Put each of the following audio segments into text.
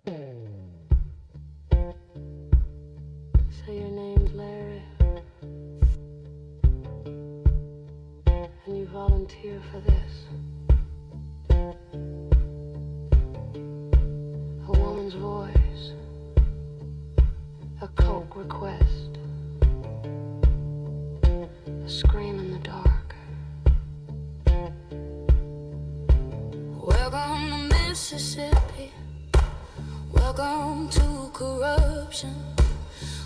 Say your name's Larry, and you volunteer for this. A woman's voice, a coke request, a scream in the dark. Welcome to Mississippi, welcome to corruption,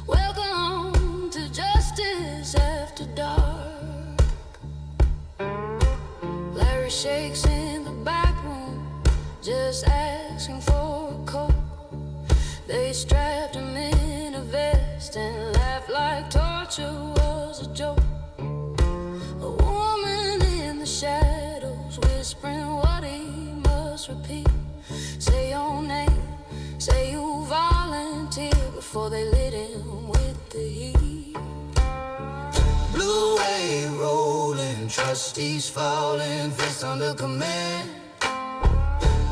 welcome to justice after dark. Larry shakes in the back room, just asking for a coke. They strapped him in a vest and laughed like torture was a joke. A woman in the shadows whispering what he must repeat. Say your name, say you volunteer, before they lit him with the heat. Blue wave rolling, trustees falling, fists under command.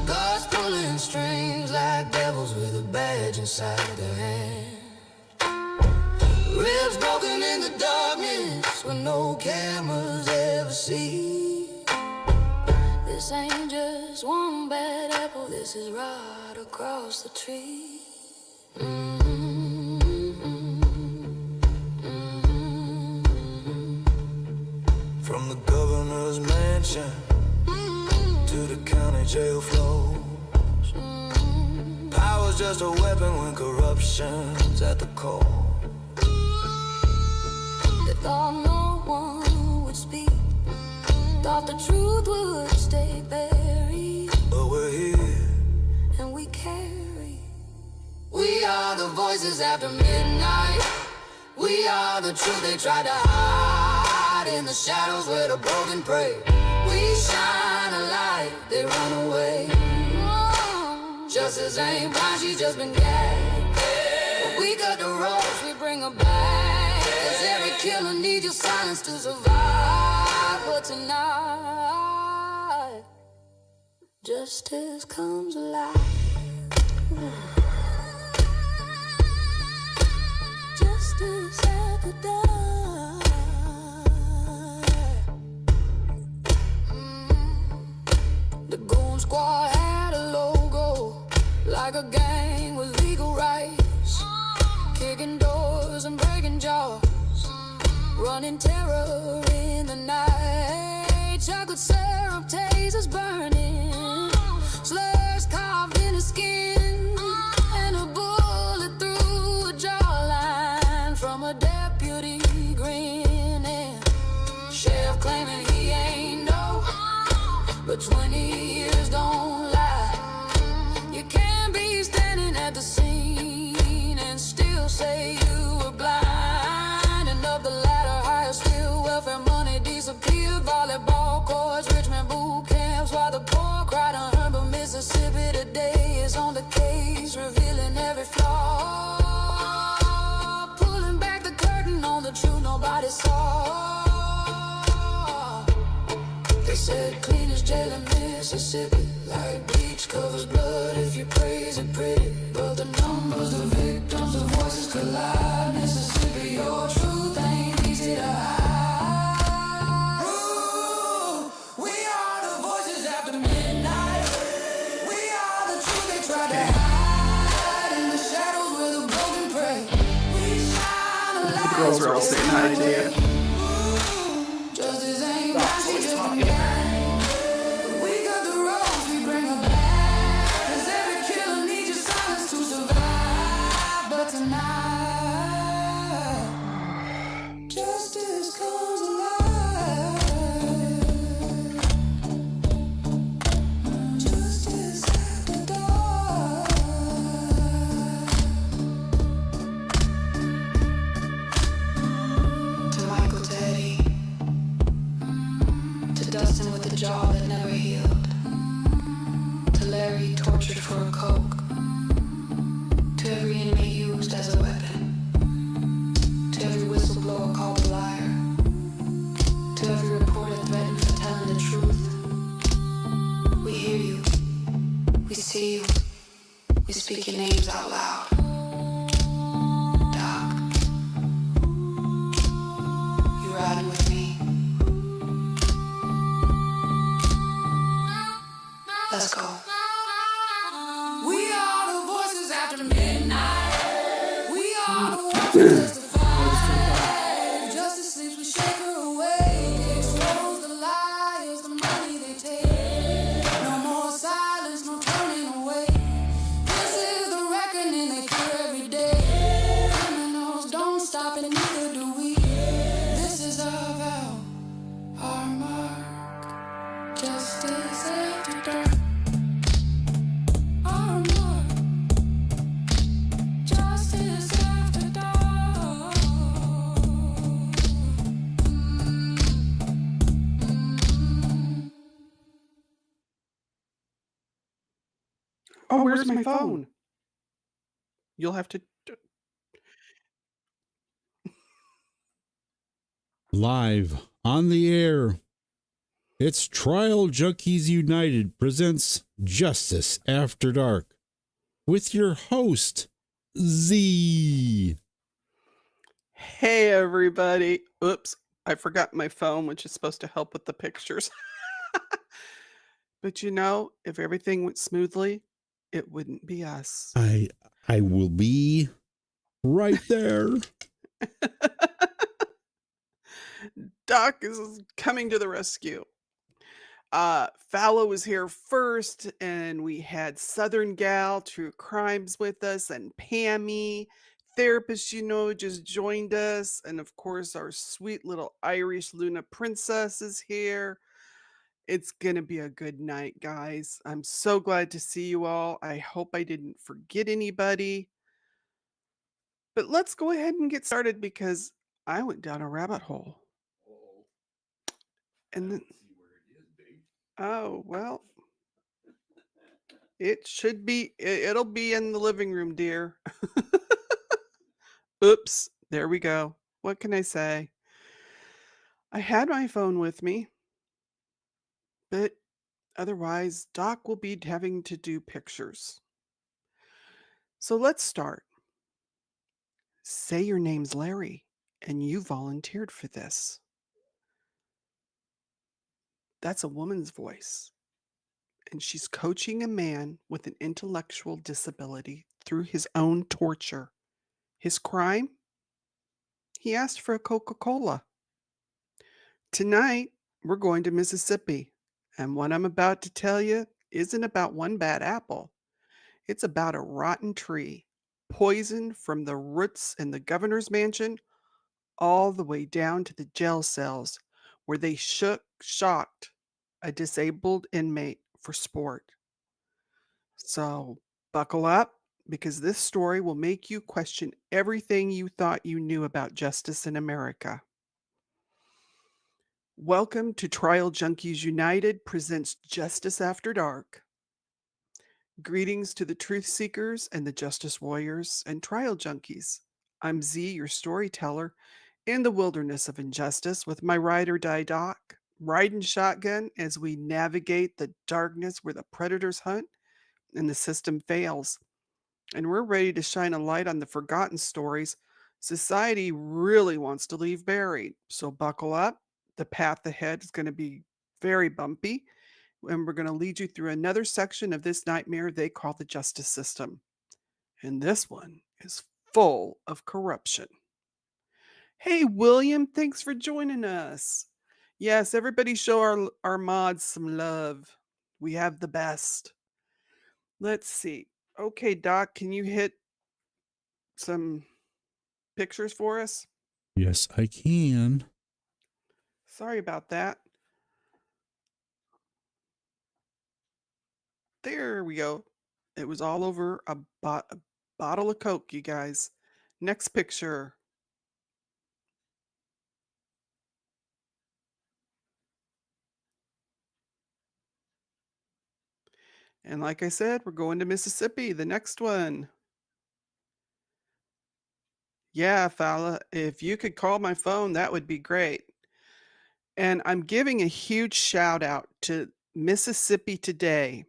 Guards pulling strings like devils with a badge inside their hand. Ribs broken in the darkness where no cameras ever see. This ain't just one bad apple, this is right across the tree. From the governor's mansion to the county jail floors, power's just a weapon when corruption's at the core. They thought no one would speak, thought the truth would stay buried, but we're here and we carry. We are the voices after midnight. We are the truth they tried to hide in the shadows where the broken pray. We shine a light, they run away. Justice ain't blind, she's just been gagged. But we cut the ropes, we bring her back. 'Cause every killer needs your silence to survive. But tonight, justice comes alive. Justice at the door. The Goon Squad had a logo, like a gang with legal rights, kicking doors and breaking jaws, running terror in the night. Chocolate syrup, tasers burning, slurs carved in his skin, and a bullet through a jawline from a deputy grinning. Sheriff claiming he ain't know, but 20 years don't lie. You can't be standing at the scene and still say you were blind. And up the ladder, higher still, welfare money disappeared. Volleyball courts, Richmond boot camps, while the poor cried unheard. But Mississippi today is on the case, revealing every flaw, pulling back the curtain on the truth nobody saw. They said cleanest jail in Mississippi, like bleach covers blood if you praise it pretty. But the numbers, the victims, the voices collide. Mississippi, your truth ain't easy to hide. Ooh, we are the voices after midnight. We are the truth they try to hide in the shadows where the broken pray. We shine a light. The girls are all saying hi to you. Justice ain't blind, she just been gagged. We got the ropes, we bring her back. 'Cause every killer needs your silence to survive. But tonight, justice comes alive. Justice at the door. To Michael, to Eddie, to Dustin with the jaw that never healed, to Larry tortured for a coke, to every inmate used as a weapon, to every whistleblower called a liar, to every reporter threatened for telling the truth. We hear you, we see you, we speak your names out loud. Doc, you riding with me? Let's go. We are the voices after midnight. We are the ones who testify. Justice sleeps, we shake her away. Expose the liars, the money they take. No more silence, no turning away. This is the reckoning they fear every day. Criminals don't stop and neither do we. This is our vow, our mark. Justice after dark. Our mark. Justice after dark. Oh, where's my phone? You'll have to. Live on the air, it's Trial Junkies United presents Justice After Dark with your host, Z. Hey, everybody. Oops, I forgot my phone, which is supposed to help with the pictures. But you know, if everything went smoothly, it wouldn't be us. I will be right there. Doc is coming to the rescue. Fallow was here first, and we had Southern Gal, True Crimes with us, and Pammy, therapist, just joined us. And of course, our sweet little Irish Luna princess is here. It's going to be a good night, guys. I'm so glad to see you all. I hope I didn't forget anybody. But let's go ahead and get started because I went down a rabbit hole. And then, oh, well, it should be, it'll be in the living room, dear. Oops, there we go. What can I say? I had my phone with me, but otherwise, Doc will be having to do pictures. So let's start. Say your name's Larry, and you volunteered for this. That's a woman's voice. And she's coaching a man with an intellectual disability through his own torture. His crime? He asked for a Coca-Cola. Tonight, we're going to Mississippi. And what I'm about to tell you isn't about one bad apple. It's about a rotten tree, poisoned from the roots in the governor's mansion all the way down to the jail cells where they shocked a disabled inmate for sport. So buckle up, because this story will make you question everything you thought you knew about justice in America. Welcome to Trial Junkies United presents Justice After Dark. Greetings to the truth seekers and the justice warriors and trial junkies. I'm Z, your storyteller, in the wilderness of injustice with my ride or die Doc, riding shotgun as we navigate the darkness where the predators hunt and the system fails. And we're ready to shine a light on the forgotten stories society really wants to leave buried. So buckle up. The path ahead is going to be very bumpy, and we're going to lead you through another section of this nightmare they call the justice system. And this one is full of corruption. Hey, William, thanks for joining us. Yes, everybody show our mods some love. We have the best. Let's see. Okay, Doc, can you hit some pictures for us? Yes, I can. Sorry about that. There we go. It was all over a bottle of Coke, you guys. Next picture. And like I said, we're going to Mississippi, the next one. Yeah, Fala, if you could call my phone, that would be great. And I'm giving a huge shout out to Mississippi Today.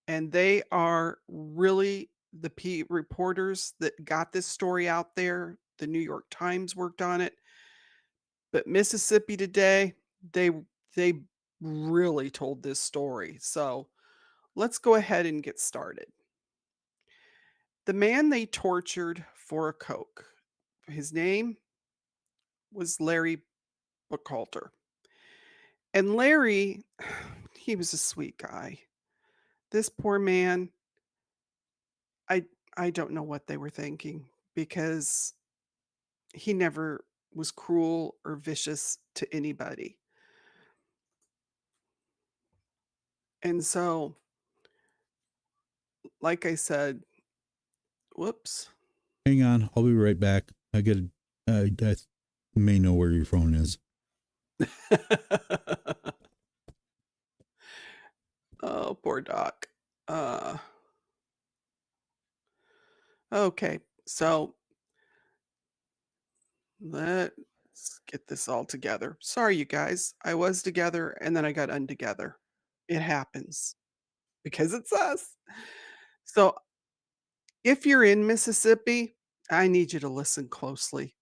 And they are really the reporters that got this story out there. The New York Times worked on it. But Mississippi Today, they they really told this story. So let's go ahead and get started. The man they tortured for a Coke. His name was Larry Buchalter. And Larry, he was a sweet guy. This poor man, I I don't know what they were thinking because he never was cruel or vicious to anybody. And so, like I said, whoops. Hang on, I'll be right back. I may know where your phone is. Oh, poor Doc. Uh, okay, so let's get this all together. Sorry, you guys. I was together and then I got untogether. It happens because it's us. So if you're in Mississippi, I need you to listen closely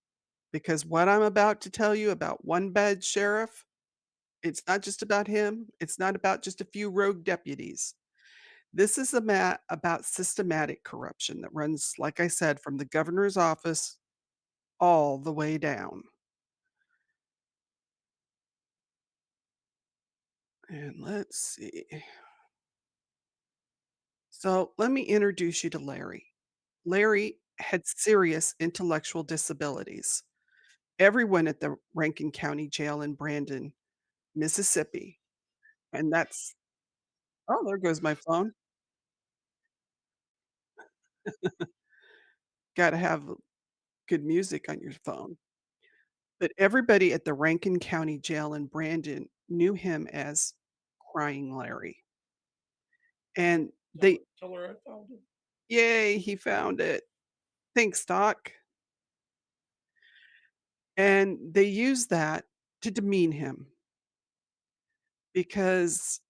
because what I'm about to tell you about one bad sheriff, it's not just about him. It's not about just a few rogue deputies. This is about systematic corruption that runs, like I said, from the governor's office all the way down. And let's see. So let me introduce you to Larry. Larry had serious intellectual disabilities. Everyone at the Rankin County Jail in Brandon, Mississippi, and that's oh, there goes my phone. Gotta have good music on your phone. But everybody at the Rankin County Jail in Brandon knew him as Crying Larry. And they yay, he found it. Thanks, Doc. And they used that to demean him because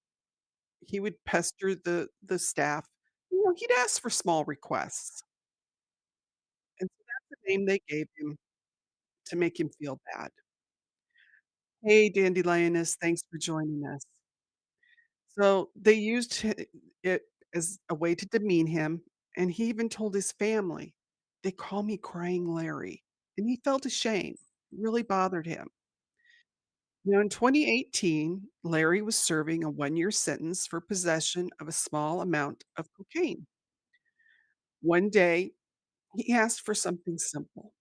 he would pester the staff. You know, he'd ask for small requests, and so that's the name they gave him to make him feel bad. "Hey, Dandelionness, thanks for joining us." So they used it as a way to demean him, and he even told his family, "They call me Crying Larry," and he felt ashamed. It really bothered him. Now, in 2018, Larry was serving a 1-year sentence for possession of a small amount of cocaine. One day, he asked for something simple.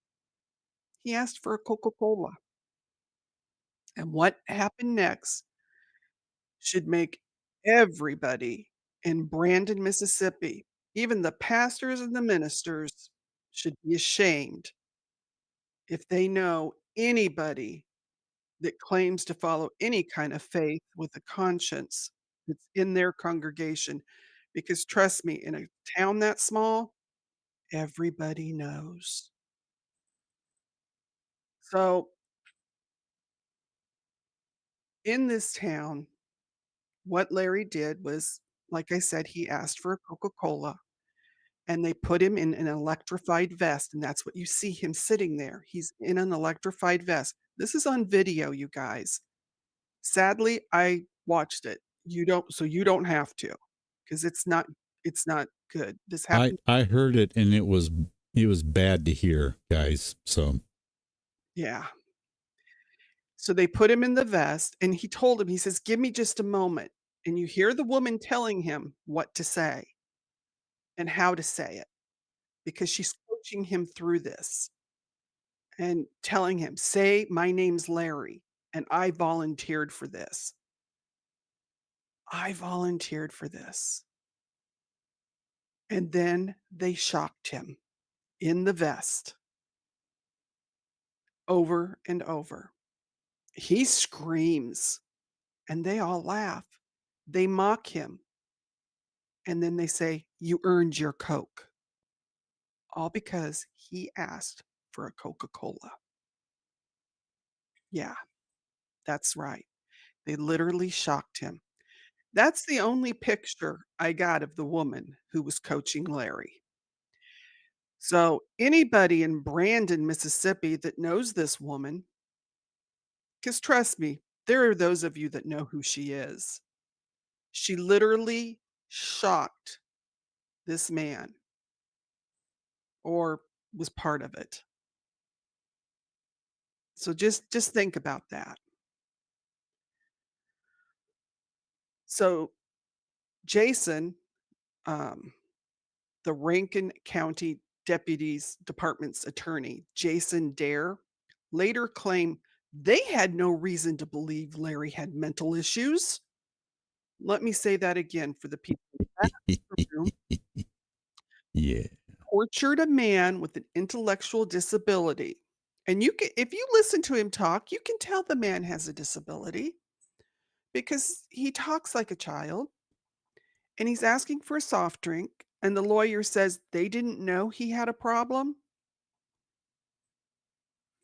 He asked for a Coca-Cola. And what happened next should make everybody in Brandon, Mississippi, even the pastors and the ministers, should be ashamed if they know anybody that claims to follow any kind of faith with a conscience that's in their congregation. Because trust me, in a town that small, everybody knows. So in this town, what Larry did was, like I said, he asked for a Coca-Cola and they put him in an electrified vest. And that's what you see him sitting there. He's in an electrified vest. This is on video, you guys. Sadly, I watched it. You don't have to, because it's not good. This happened. I heard it and it was bad to hear, guys. So Yeah. So they put him in the vest and he told him, he says, "Give me just a moment." And you hear the woman telling him what to say and how to say it because she's coaching him through this and telling him, "Say, my name's Larry and I volunteered for this. I volunteered for this." And then they shocked him in the vest over and over. He screams and they all laugh. They mock him. And then they say, "You earned your Coke." All because he asked for a Coca-Cola. Yeah, that's right. They literally shocked him. That's the only picture I got of the woman who was coaching Larry. So, anybody in Brandon, Mississippi that knows this woman, because trust me, there are those of you that know who she is. She literally shocked this man or was part of it. So just think about that. So Jason, um, the Rankin County Deputies Department's attorney, Jason Dare, later claimed they had no reason to believe Larry had mental issues. Let me say that again for the people in the back of the room. Yeah. Tortured a man with an intellectual disability. And you can, if you listen to him talk, you can tell the man has a disability because he talks like a child and he's asking for a soft drink. And the lawyer says they didn't know he had a problem.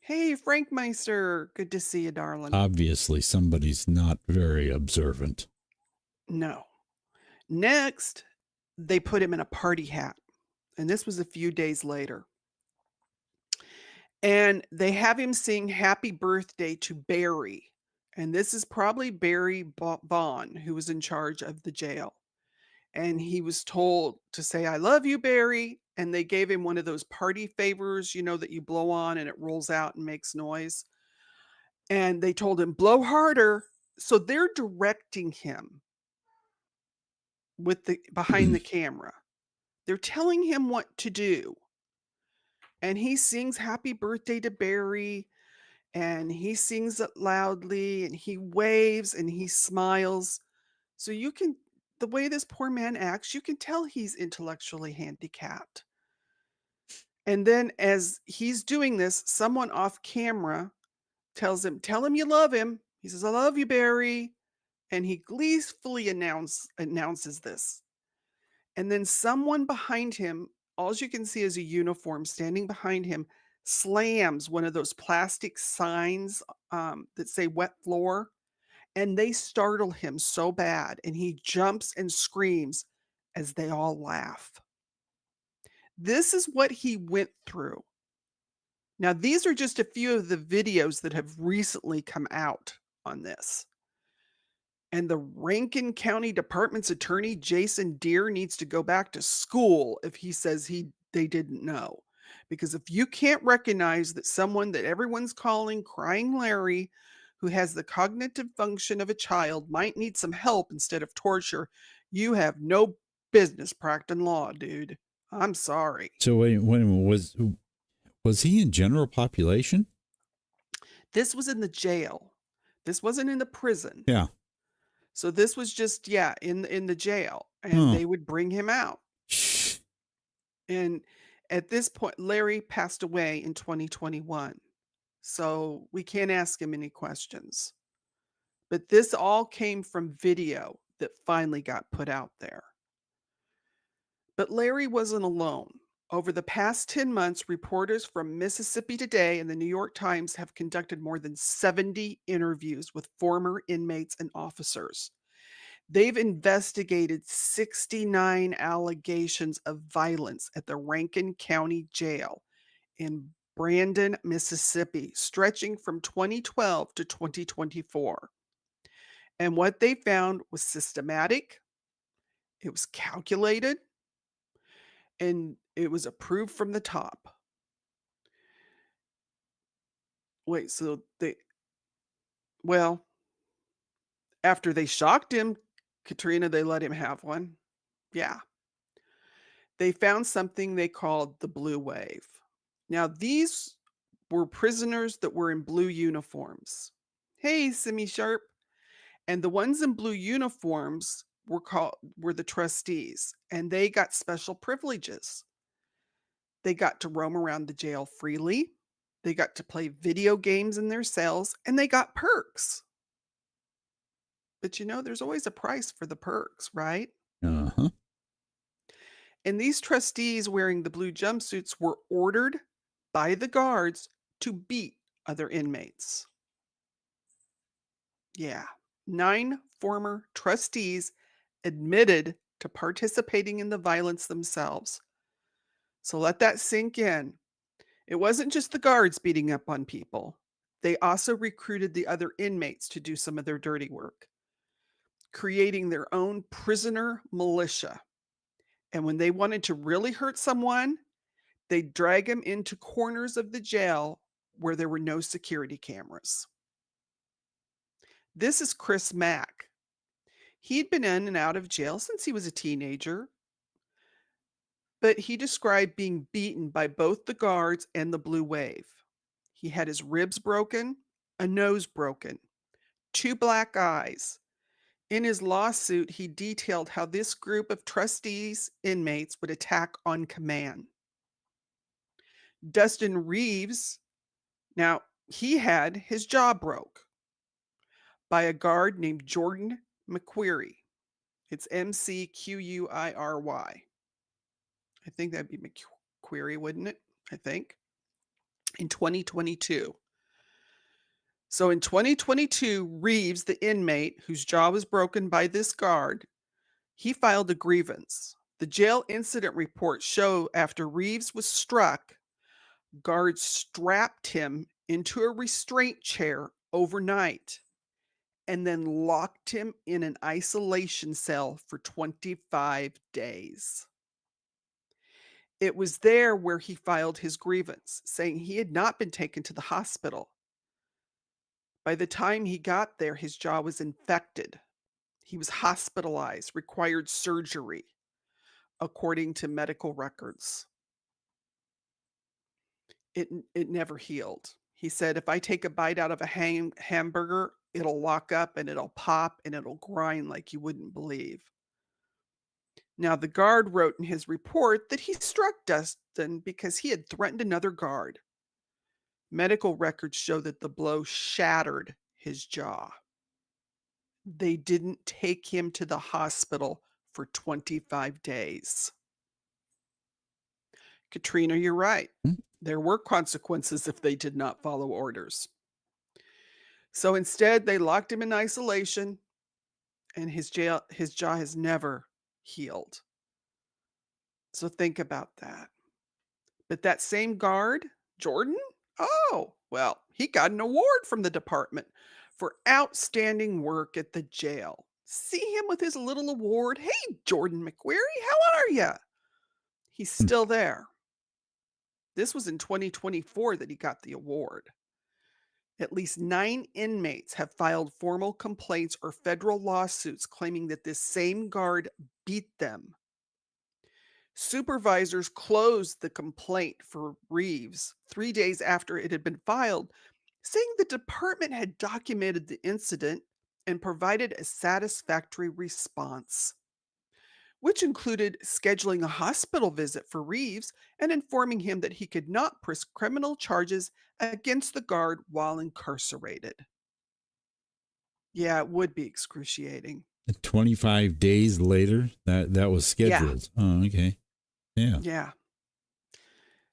Hey, Frank Meister, good to see you, darling. Obviously, somebody's not very observant. No. Next, they put him in a party hat. And this was a few days later. And they have him sing happy birthday to Barry. And this is probably Barry Vaughn, who was in charge of the jail. And he was told to say, I love you, Barry. And they gave him one of those party favors, that you blow on and it rolls out and makes noise. And they told him, blow harder. So they're directing him with the behind the camera. They're telling him what to do. And he sings happy birthday to Barry. And he sings it loudly and he waves and he smiles. So you can, the way this poor man acts, you can tell he's intellectually handicapped. And then as he's doing this, someone off camera tells him, tell him you love him. He says, I love you, Barry. And he gleefully announces this. And then someone behind him, all you can see is a uniform standing behind him, slams one of those plastic signs that say wet floor. And they startle him so bad. And he jumps and screams as they all laugh. This is what he went through. Now, these are just a few of the videos that have recently come out on this. And the Rankin County Department's attorney, Jason Deere, needs to go back to school if he says they didn't know. Because if you can't recognize that someone that everyone's calling crying Larry, who has the cognitive function of a child, might need some help instead of torture, you have no business practicing law, dude. I'm sorry. So wait, was he in general population? This was in the jail. This wasn't in the prison. Yeah. So this was just, in the jail, and they would bring him out. And at this point, Larry passed away in 2021. So we can't ask him any questions. But this all came from video that finally got put out there. But Larry wasn't alone. Over the past 10 months, reporters from Mississippi Today and the New York Times have conducted more than 70 interviews with former inmates and officers. They've investigated 69 allegations of violence at the Rankin County Jail in Brandon, Mississippi, stretching from 2012 to 2024. And what they found was systematic, it was calculated, and it was approved from the top. Wait, so after they shocked him, Katrina, they let him have one. Yeah. They found something they called the blue wave. Now, these were prisoners that were in blue uniforms. Hey, Simi Sharp. And the ones in blue uniforms were the trustees, and they got special privileges. They got to roam around the jail freely. They got to play video games in their cells, and they got perks. But there's always a price for the perks, right? Uh-huh. And these trustees wearing the blue jumpsuits were ordered by the guards to beat other inmates. Yeah. 9 former trustees admitted to participating in the violence themselves. So let that sink in. It wasn't just the guards beating up on people. They also recruited the other inmates to do some of their dirty work, creating their own prisoner militia. And when they wanted to really hurt someone, they'd drag him into corners of the jail where there were no security cameras. This is Chris Mack. He'd been in and out of jail since he was a teenager, but he described being beaten by both the guards and the blue wave. He had his ribs broken, a nose broken, 2 black eyes. In his lawsuit, he detailed how this group of trustees inmates would attack on command. Dustin Reeves, now he had his jaw broke by a guard named Jordan McQuiry. It's McQuiry. I think that'd be McQuiry, wouldn't it? I think. In 2022. So in 2022, Reeves, the inmate whose jaw was broken by this guard, he filed a grievance. The jail incident reports show after Reeves was struck, guards strapped him into a restraint chair overnight and then locked him in an isolation cell for 25 days. It was there where he filed his grievance, saying he had not been taken to the hospital. By the time he got there, his jaw was infected. He was hospitalized, required surgery, according to medical records. It never healed. He said, if I take a bite out of a hamburger, it'll lock up and it'll pop and it'll grind like you wouldn't believe. Now, the guard wrote in his report that he struck Dustin because he had threatened another guard. Medical records show that the blow shattered his jaw. They didn't take him to the hospital for 25 days. Katrina, you're right. There were consequences if they did not follow orders. So instead, they locked him in isolation, and his jaw has never healed. So think about that. But that same guard, Jordan, oh, well, he got an award from the department for outstanding work at the jail. See him with his little award. Hey, Jordan McQuiry, how are you? He's still there. This was in 2024 that he got the award. At least 9 inmates have filed formal complaints or federal lawsuits claiming that this same guard beat them. Supervisors closed the complaint for Reeves 3 days after it had been filed, saying the department had documented the incident and provided a satisfactory response, which included scheduling a hospital visit for Reeves and informing him that he could not press criminal charges against the guard while incarcerated. Yeah, it would be excruciating. 25 days later, that was scheduled. Yeah. Oh, okay. Yeah. Yeah.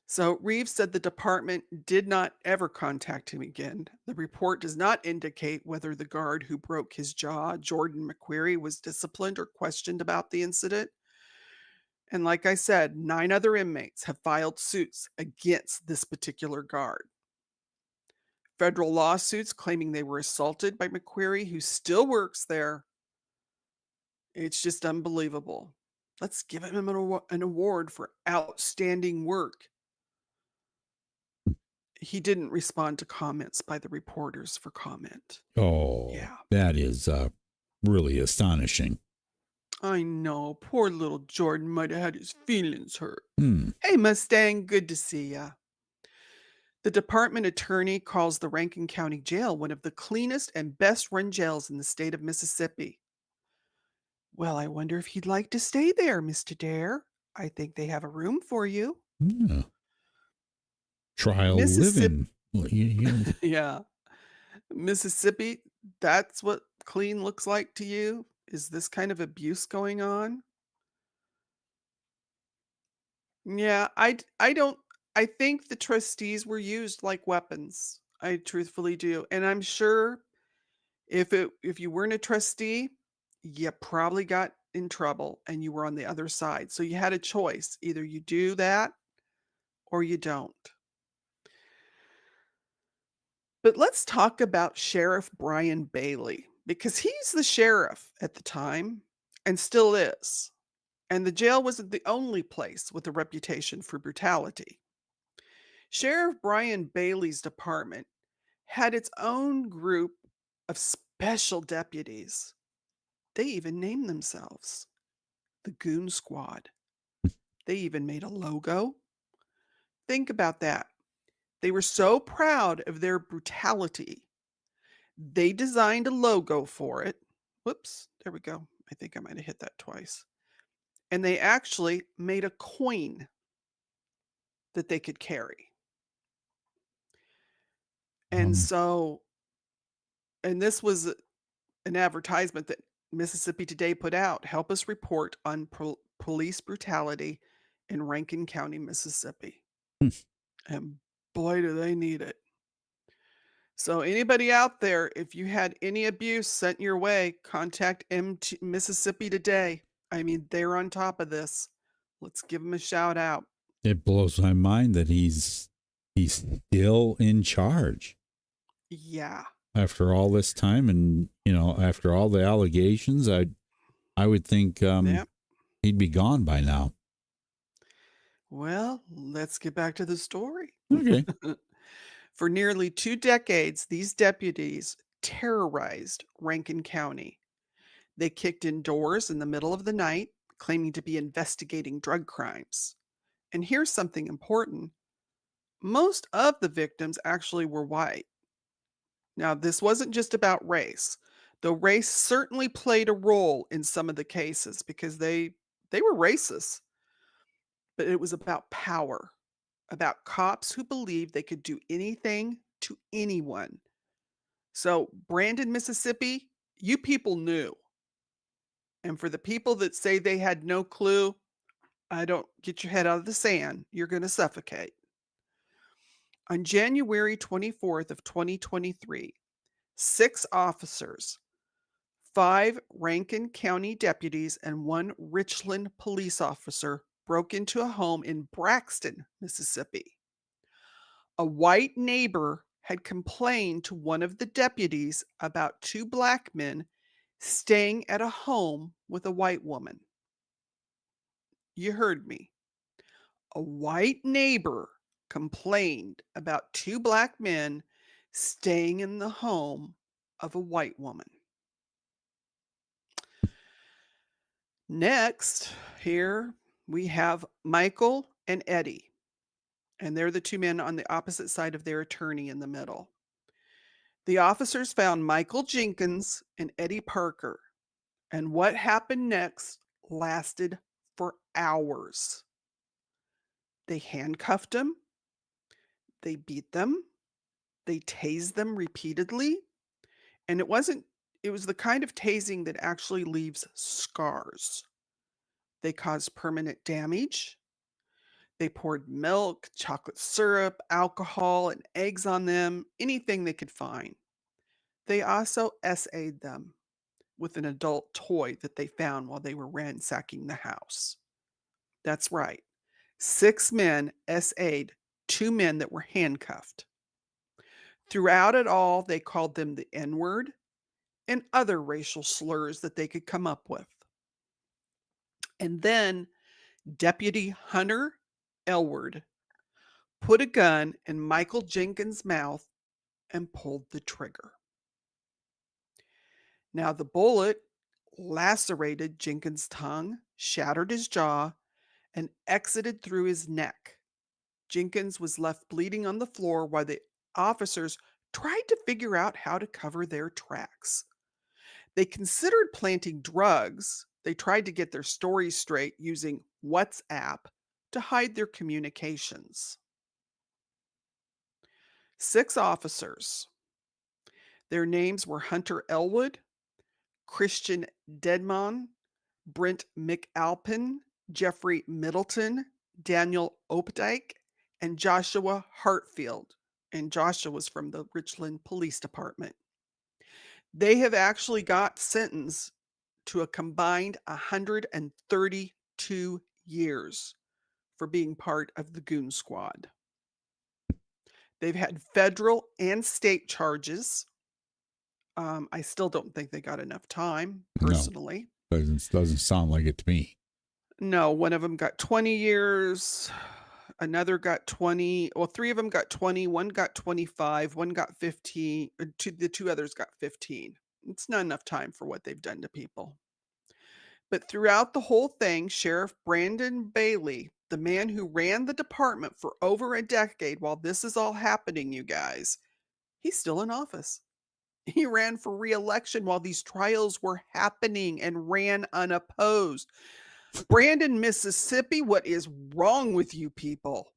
So Reeves said the department did not ever contact him again. The report does not indicate whether the guard who broke his jaw, Jordan McQuiry, was disciplined or questioned about the incident. And like I said, 9 other inmates have filed suits against this particular guard. Federal lawsuits claiming they were assaulted by McQuiry, who still works there. It's just unbelievable. Let's give him an award for outstanding work. He didn't respond to comments by the reporters for comment. Oh, yeah. That is really astonishing. I know. Poor little Jordan might have had his feelings hurt. Hey, Mustang, good to see ya. The department attorney calls the Rankin County Jail one of the cleanest and best run jails in the state of Mississippi. Well, I wonder if you'd like to stay there, Mr. Dare. I think they have a room for you. Yeah. Trial living. Well, yeah. Mississippi, that's what clean looks like to you? Is this kind of abuse going on? Yeah, I think the trustees were used like weapons. I truthfully do. And I'm sure if you weren't a trustee, you probably got in trouble and you were on the other side. So you had a choice. Either you do that or you don't. But let's talk about Sheriff Brian Bailey, because he's the sheriff at the time and still is. And the jail wasn't the only place with a reputation for brutality. Sheriff Brian Bailey's department had its own group of special deputies. They even named themselves the Goon Squad. They even made a logo. Think about that. They were so proud of their brutality, they designed a logo for it. Whoops, there we go. I think I might have hit that twice. And they actually made a coin that they could carry. And so, and this was an advertisement that Mississippi Today put out. Help us report on police brutality in Rankin County, Mississippi. And boy, do they need it. So anybody out there, if you had any abuse sent your way, contact Mississippi Today. I mean, they're on top of this. Let's give them a shout out. It blows my mind that he's still in charge. Yeah. After all this time, and after all the allegations, I would think he'd be gone by now. Well, let's get back to the story. Okay. For nearly 2 decades, these deputies terrorized Rankin County. They kicked in doors in the middle of the night, claiming to be investigating drug crimes. And here's something important. Most of the victims actually were white. Now, this wasn't just about race, though race certainly played a role in some of the cases because they were racist. But it was about power, about cops who believed they could do anything to anyone. So, Brandon, Mississippi, you people knew. And for the people that say they had no clue, I don't get your head out of the sand. You're going to suffocate. On January 24th of 2023, 6 officers, 5 Rankin County deputies, and 1 Richland police officer broke into a home in Braxton, Mississippi. A white neighbor had complained to one of the deputies about 2 black men staying at a home with a white woman. You heard me. A white neighbor complained about 2 black men staying in the home of a white woman. Next, here we have Michael and Eddie, and they're the 2 men on the opposite side of their attorney in the middle. The officers found Michael Jenkins and Eddie Parker, and what happened next lasted for hours. They handcuffed them, they beat them, they tased them repeatedly, and it was the kind of tasing that actually leaves scars. They caused permanent damage. They poured milk, chocolate syrup, alcohol, and eggs on them, anything they could find. They also SA'd them with an adult toy that they found while they were ransacking the house. That's right. 6 men SA'd 2 men that were handcuffed. Throughout it all, they called them the N-word and other racial slurs that they could come up with. And then Deputy Hunter Elward put a gun in Michael Jenkins' mouth and pulled the trigger. Now, the bullet lacerated Jenkins' tongue, shattered his jaw, and exited through his neck. Jenkins was left bleeding on the floor while the officers tried to figure out how to cover their tracks. They considered planting drugs. They tried to get their stories straight using WhatsApp to hide their communications. 6 officers. Their names were Hunter Elwood, Christian Dedmon, Brent McAlpin, Jeffrey Middleton, Daniel Opdyke, and Joshua Hartfield. And Joshua was from the Richland Police Department. They have actually got sentenced to a combined 132 years for being part of the Goon Squad. They've had federal and state charges. I still don't think they got enough time, personally. No, doesn't sound like it to me. No, one of them got 20 years. Another got 20. Well, three of them got 20. One got 25. One got 15. The two others got 15. It's not enough time for what they've done to people. But throughout the whole thing, Sheriff Brandon Bailey, the man who ran the department for over a decade while this is all happening, you guys, he's still in office. He ran for re-election while these trials were happening and ran unopposed. Brandon, Mississippi, what is wrong with you people?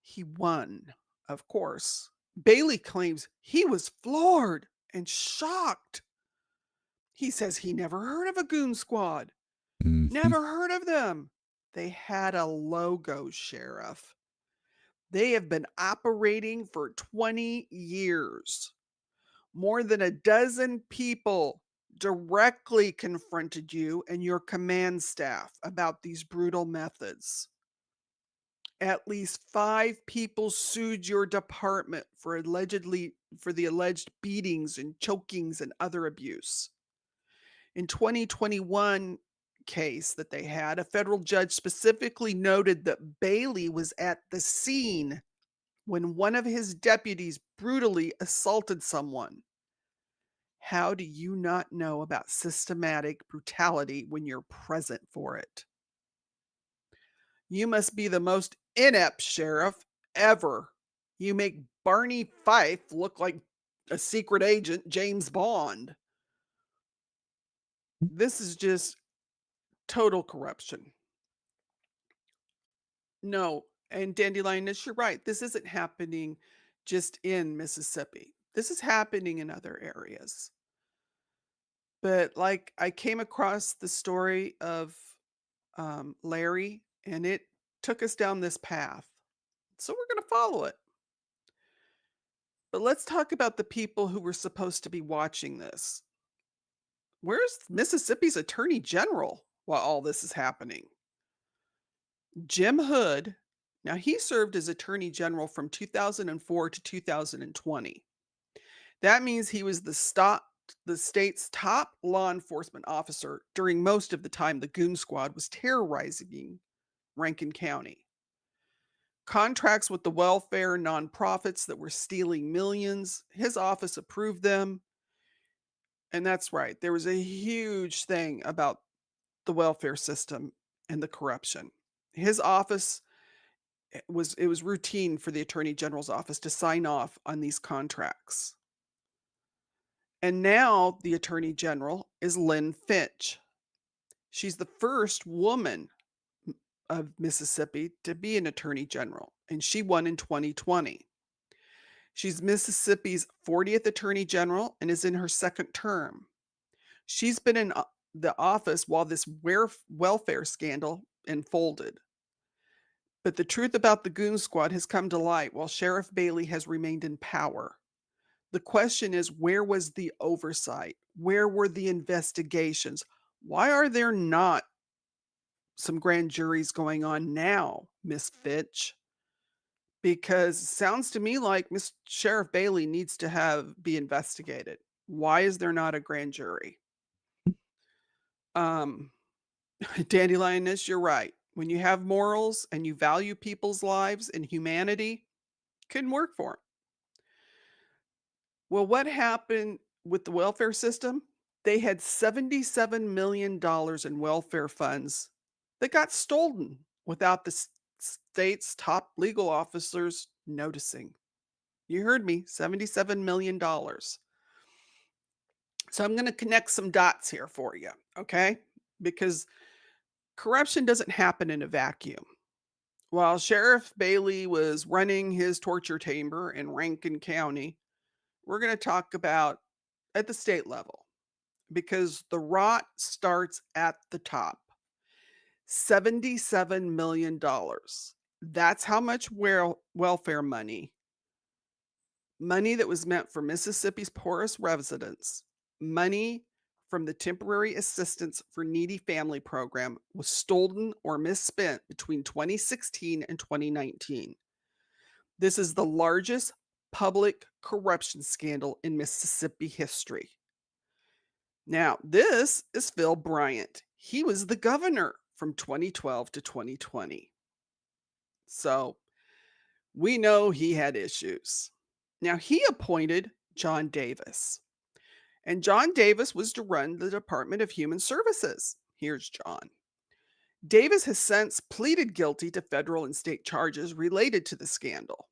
He won, of course. Bailey claims he was floored and shocked. He says he never heard of a Goon Squad. Never heard of them. They had a logo, Sheriff. They have been operating for 20 years. More than a dozen people directly confronted you and your command staff about these brutal methods. At least 5 people sued your department for the alleged beatings and chokings and other abuse. In 2021 case that they had, a federal judge specifically noted that Bailey was at the scene when one of his deputies brutally assaulted someone. How do you not know about systematic brutality when you're present for it? You must be the most inept sheriff ever. You make Barney Fife look like a secret agent, James Bond. This is just total corruption. No, and Dandelionist, you're right. This isn't happening just in Mississippi. This is happening in other areas. But like, I came across the story of Larry, and it took us down this path. So we're going to follow it. But let's talk about the people who were supposed to be watching this. Where's Mississippi's Attorney General while all this is happening? Jim Hood, now he served as Attorney General from 2004 to 2020. That means he was the state's top law enforcement officer during most of the time the Goon Squad was terrorizing Rankin County. Contracts with the welfare nonprofits that were stealing millions, his office approved them. And that's right, there was a huge thing about the welfare system and the corruption. His office, it was routine for the Attorney General's office to sign off on these contracts. And now the Attorney General is Lynn Finch. She's the first woman of Mississippi to be an Attorney General, and she won in 2020. She's Mississippi's 40th Attorney General and is in her second term. She's been in the office while this welfare scandal unfolded. But the truth about the Goon Squad has come to light while Sheriff Bailey has remained in power. The question is, where was the oversight? Where were the investigations? Why are there not some grand juries going on now, Miss Fitch? Because it sounds to me like Miss Sheriff Bailey needs to be investigated. Why is there not a grand jury? Dandelionist, you're right. When you have morals and you value people's lives and humanity, couldn't work for them. Well, what happened with the welfare system? They had $77 million in welfare funds that got stolen without the state's top legal officers noticing. You heard me, $77 million. So I'm going to connect some dots here for you, okay? Because corruption doesn't happen in a vacuum. While Sheriff Bailey was running his torture chamber in Rankin County, we're going to talk about at the state level, because the rot starts at the top. $77 million. That's how much welfare money that was meant for Mississippi's poorest residents, money from the Temporary Assistance for Needy Family Program was stolen or misspent between 2016 and 2019. This is the largest public corruption scandal in Mississippi history. Now, this is Phil Bryant. He was the governor from 2012 to 2020. So we know he had issues. Now, he appointed John Davis. And John Davis was to run the Department of Human Services. Here's John. Davis has since pleaded guilty to federal and state charges related to the scandal.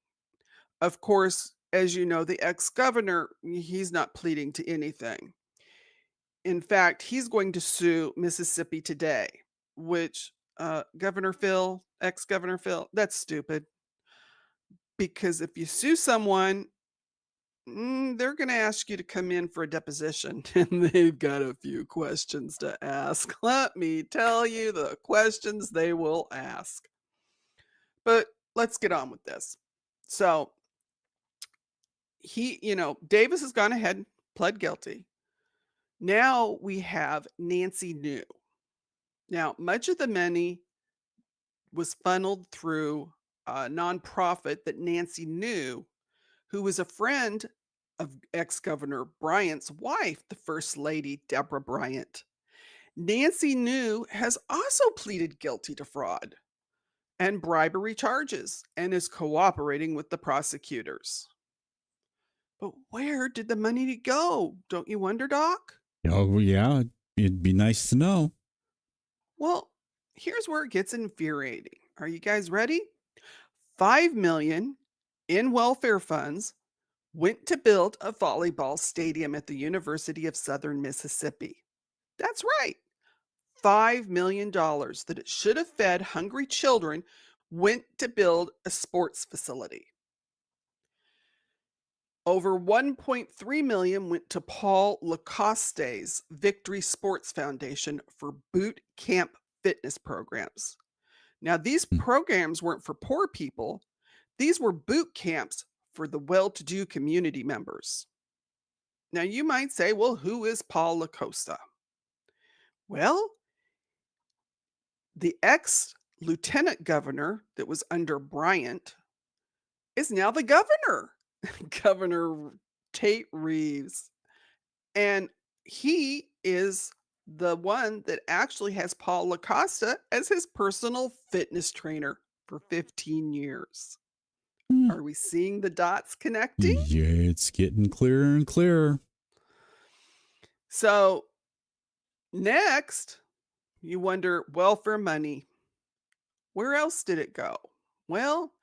Of course, as you know, the ex-governor, he's not pleading to anything. In fact, he's going to sue Mississippi Today, which Governor Phil, ex-Governor Phil, that's stupid. Because if you sue someone, they're going to ask you to come in for a deposition, and they've got a few questions to ask. Let me tell you the questions they will ask. But let's get on with this. So Davis has gone ahead and pled guilty. Now we have Nancy New. Now, much of the money was funneled through a nonprofit that Nancy New, who was a friend of ex-Governor Bryant's wife, the First Lady, Deborah Bryant. Nancy New has also pleaded guilty to fraud and bribery charges and is cooperating with the prosecutors. But where did the money go? Don't you wonder, Doc? Oh, yeah. It'd be nice to know. Well, here's where it gets infuriating. Are you guys ready? $5 million in welfare funds went to build a volleyball stadium at the University of Southern Mississippi. That's right. $5 million that it should have fed hungry children went to build a sports facility. Over $1.3 million went to Paul Lacoste's Victory Sports Foundation for boot camp fitness programs. Now, these programs weren't for poor people. These were boot camps for the well-to-do community members. Now, you might say, well, who is Paul Lacoste? Well, the ex-lieutenant governor that was under Bryant is now the governor, Governor Tate Reeves. And he is the one that actually has Paul Lacoste as his personal fitness trainer for 15 years. Are we seeing the dots connecting? Yeah, it's getting clearer and clearer. So next, you wonder, welfare money. Where else did it go? Well,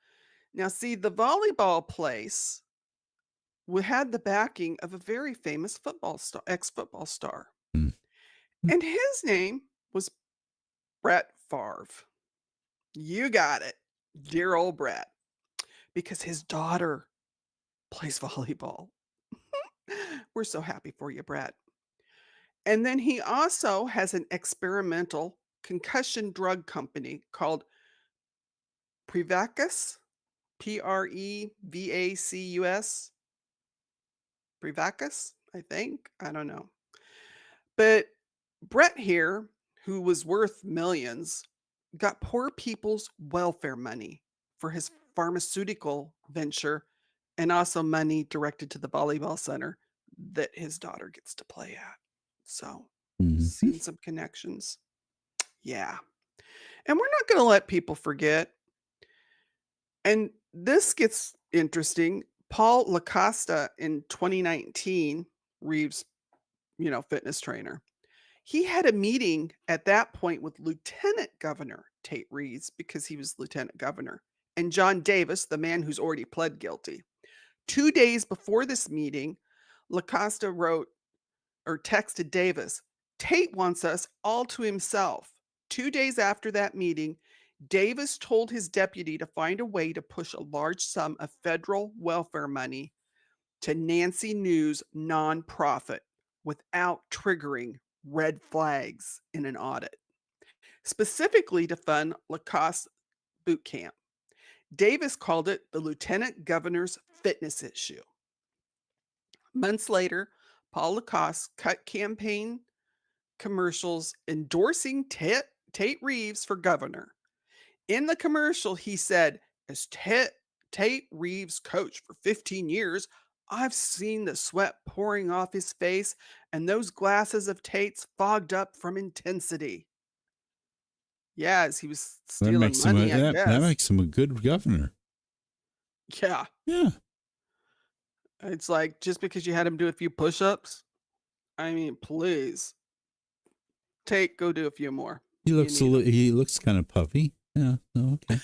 now see, the volleyball place had the backing of a very famous ex-football star. Mm. And his name was Brett Favre. You got it. Dear old Brett. Because his daughter plays volleyball. We're so happy for you, Brett. And then he also has an experimental concussion drug company called Prevacus, Prevacus. Prevacus, I think. I don't know. But Brett here, who was worth millions, got poor people's welfare money for his pharmaceutical venture and also money directed to the volleyball center that his daughter gets to play at. So, seeing some connections. Yeah. And we're not going to let people forget. And this gets interesting. Paul Lacoste in 2019, Reeves, fitness trainer. He had a meeting at that point with Lieutenant Governor Tate Reeves because he was Lieutenant Governor, and John Davis, the man who's already pled guilty. 2 days before this meeting, Lacoste wrote or texted Davis, Tate wants us all to himself. 2 days after that meeting, Davis told his deputy to find a way to push a large sum of federal welfare money to Nancy New's nonprofit without triggering red flags in an audit, specifically to fund Lacoste boot camp. Davis called it the lieutenant governor's fitness issue. Months later, Paul Lacoste cut campaign commercials endorsing Tate Reeves for governor. In the commercial, he said, as Tate Reeves' coach for 15 years, I've seen the sweat pouring off his face and those glasses of Tate's fogged up from intensity. Yeah, as he was That stealing makes him money, I that guess. makes him a good governor. Yeah. Yeah. It's like, just because you had him do a few push-ups, I mean, please. Tate, go do a few more. He You looks need 'em. he looks kind of puffy. Yeah. Oh, okay.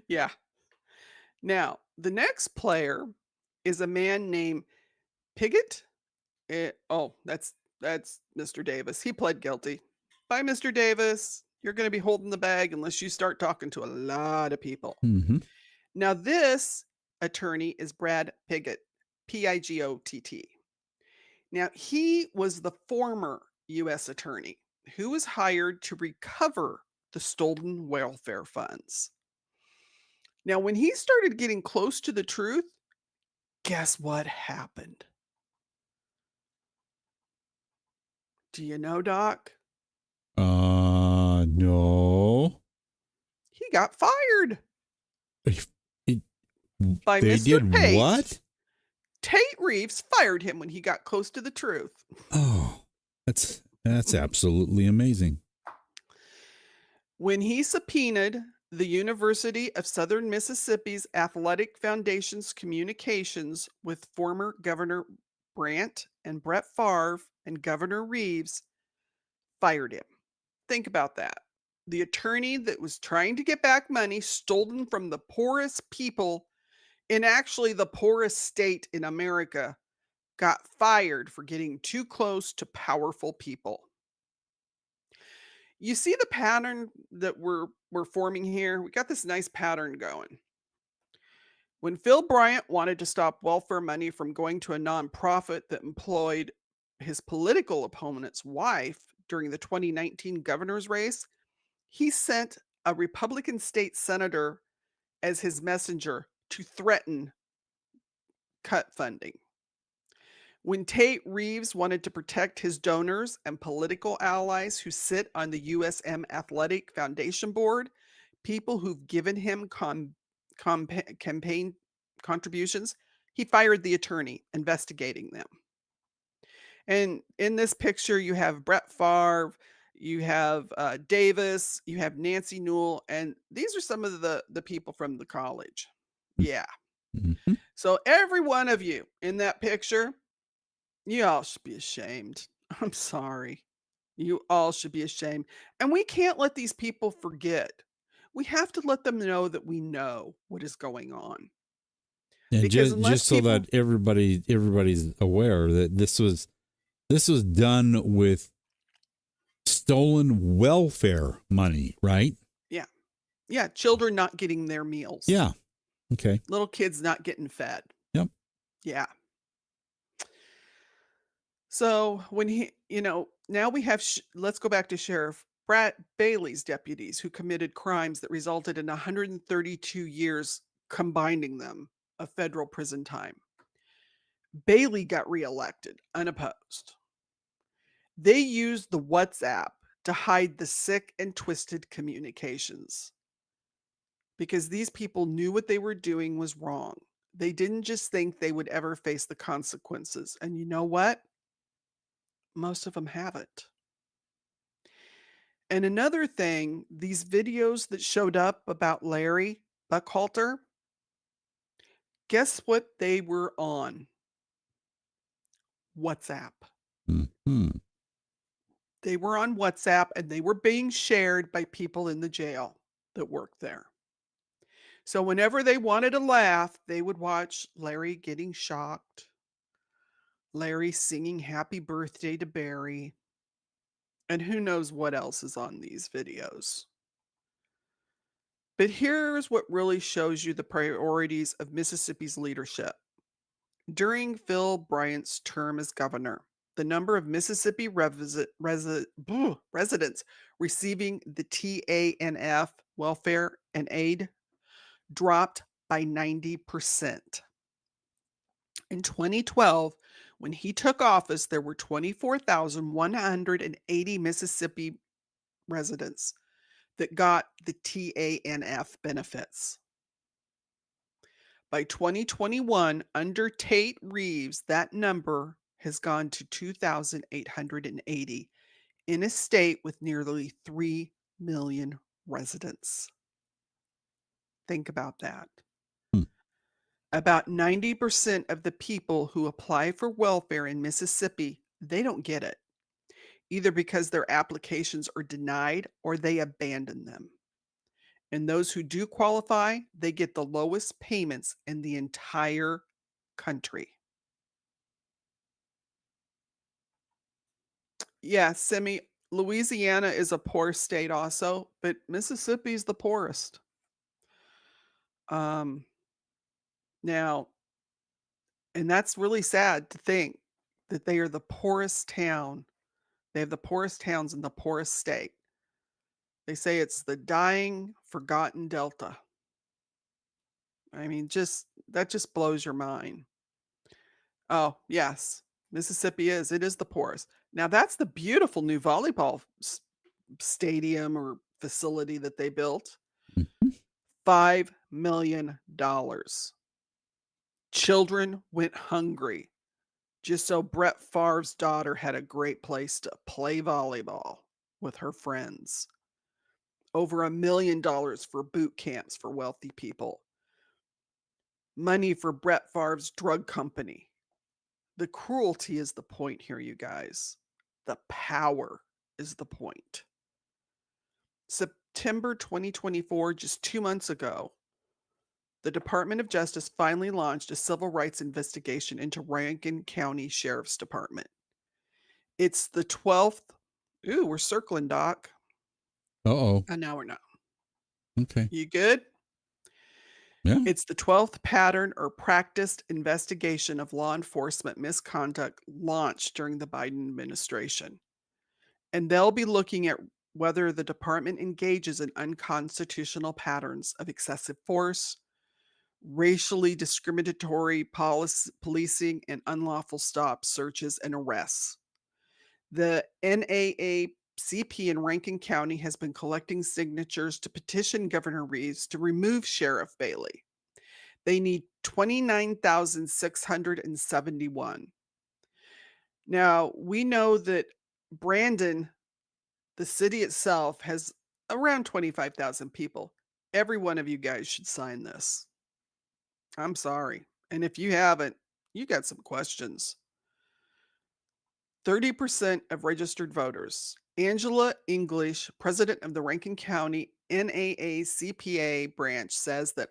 Yeah. Now, the next player is a man named Piggott. That's Mr. Davis. He pled guilty. Bye, Mr. Davis. You're going to be holding the bag unless you start talking to a lot of people. Mm-hmm. Now, this attorney is Brad Piggott, Pigott. Now, he was the former U.S. attorney who was hired to recover the stolen welfare funds. Now, when he started getting close to the truth, guess what happened? Do you know, Doc? No. He got fired by They Mr. did Tate. what? Tate Reeves fired him when he got close to the truth. Oh, that's absolutely amazing. When he subpoenaed the University of Southern Mississippi's Athletic Foundation's communications with former Governor Brandt and Brett Favre and Governor Reeves, fired him. Think about that. The attorney that was trying to get back money stolen from the poorest people in actually the poorest state in America got fired for getting too close to powerful people. You see the pattern that we're forming here? We got this nice pattern going. When Phil Bryant wanted to stop welfare money from going to a nonprofit that employed his political opponent's wife during the 2019 governor's race, he sent a Republican state senator as his messenger to threaten cut funding. When Tate Reeves wanted to protect his donors and political allies who sit on the USM Athletic Foundation Board, people who've given him campaign contributions, he fired the attorney investigating them. And in this picture, you have Brett Favre, you have Davis, you have Nancy Newell, and these are some of the people from the college. Yeah. Mm-hmm. So every one of you in that picture, you all should be ashamed. I'm sorry. You all should be ashamed. And we can't let these people forget. We have to let them know that we know what is going on. And Because just so that everybody's aware that this was done with stolen welfare money, right? Yeah. Yeah. Children not getting their meals. Yeah. Okay. Little kids not getting fed. Yep. Yeah. So when now we have, let's go back to Sheriff Brad Bailey's deputies who committed crimes that resulted in 132 years combining them of federal prison time. Bailey got reelected unopposed. They used the WhatsApp to hide the sick and twisted communications because these people knew what they were doing was wrong. They didn't just think they would ever face the consequences. And you know what? Most of them haven't. And another thing, these videos that showed up about Larry Halter, guess what they were on? WhatsApp. Mm-hmm. They were on WhatsApp and they were being shared by people in the jail that worked there. So whenever they wanted to laugh, they would watch Larry getting shocked, Larry singing happy birthday to Barry, and who knows what else is on these videos. But here's what really shows you the priorities of Mississippi's leadership. During Phil Bryant's term as governor, the number of Mississippi residents receiving the TANF welfare and aid dropped by 90%. In 2012, When he took office, there were 24,180 Mississippi residents that got the TANF benefits. By 2021, under Tate Reeves, that number has gone to 2,880 in a state with nearly 3 million residents. Think about that. Hmm. About 90% of the people who apply for welfare in Mississippi, they don't get it, either because their applications are denied or they abandon them. And those who do qualify, they get the lowest payments in the entire country. Yeah, Louisiana is a poor state also, but Mississippi is the poorest. Um, now, and that's really sad to think that they are the poorest town. They have the poorest towns in the poorest state. They say it's the dying, forgotten Delta. I mean, that just blows your mind. Oh, yes. Mississippi is. It is the poorest. Now, that's the beautiful new volleyball stadium or facility that they built. Mhm. $5 million. Children went hungry just so Brett Favre's daughter had a great place to play volleyball with her friends. Over $1 million for boot camps for wealthy people. Money for Brett Favre's drug company. The cruelty is the point here, you guys. The power is the point. September 2024, just 2 months ago, the Department of Justice finally launched a civil rights investigation into Rankin County Sheriff's Department. It's the 12th. Ooh, we're circling, Doc. Uh-oh. And now we're not. Okay. You good? Yeah. It's the 12th pattern or practiced investigation of law enforcement misconduct launched during the Biden administration. And they'll be looking at whether the department engages in unconstitutional patterns of excessive force, racially discriminatory policing, and unlawful stops, searches, and arrests. The NAACP in Rankin County has been collecting signatures to petition Governor Reeves to remove Sheriff Bailey. They need 29,671. Now, we know that Brandon, the city itself, has around 25,000 people. Every one of you guys should sign this. I'm sorry. And if you haven't, you got some questions. 30% of registered voters. Angela English, president of the Rankin County NAACP branch, says that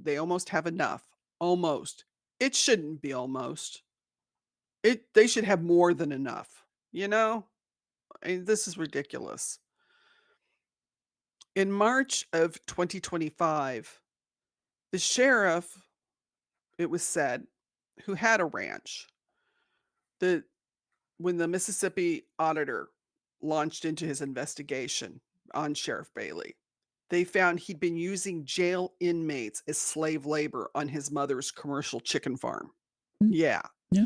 they almost have enough. Almost. It shouldn't be almost. They should have more than enough. You know? I mean, this is ridiculous. In March of 2025, the sheriff, it was said, who had a ranch, when the Mississippi auditor launched into his investigation on Sheriff Bailey, they found he'd been using jail inmates as slave labor on his mother's commercial chicken farm. Mm. Yeah. Yeah.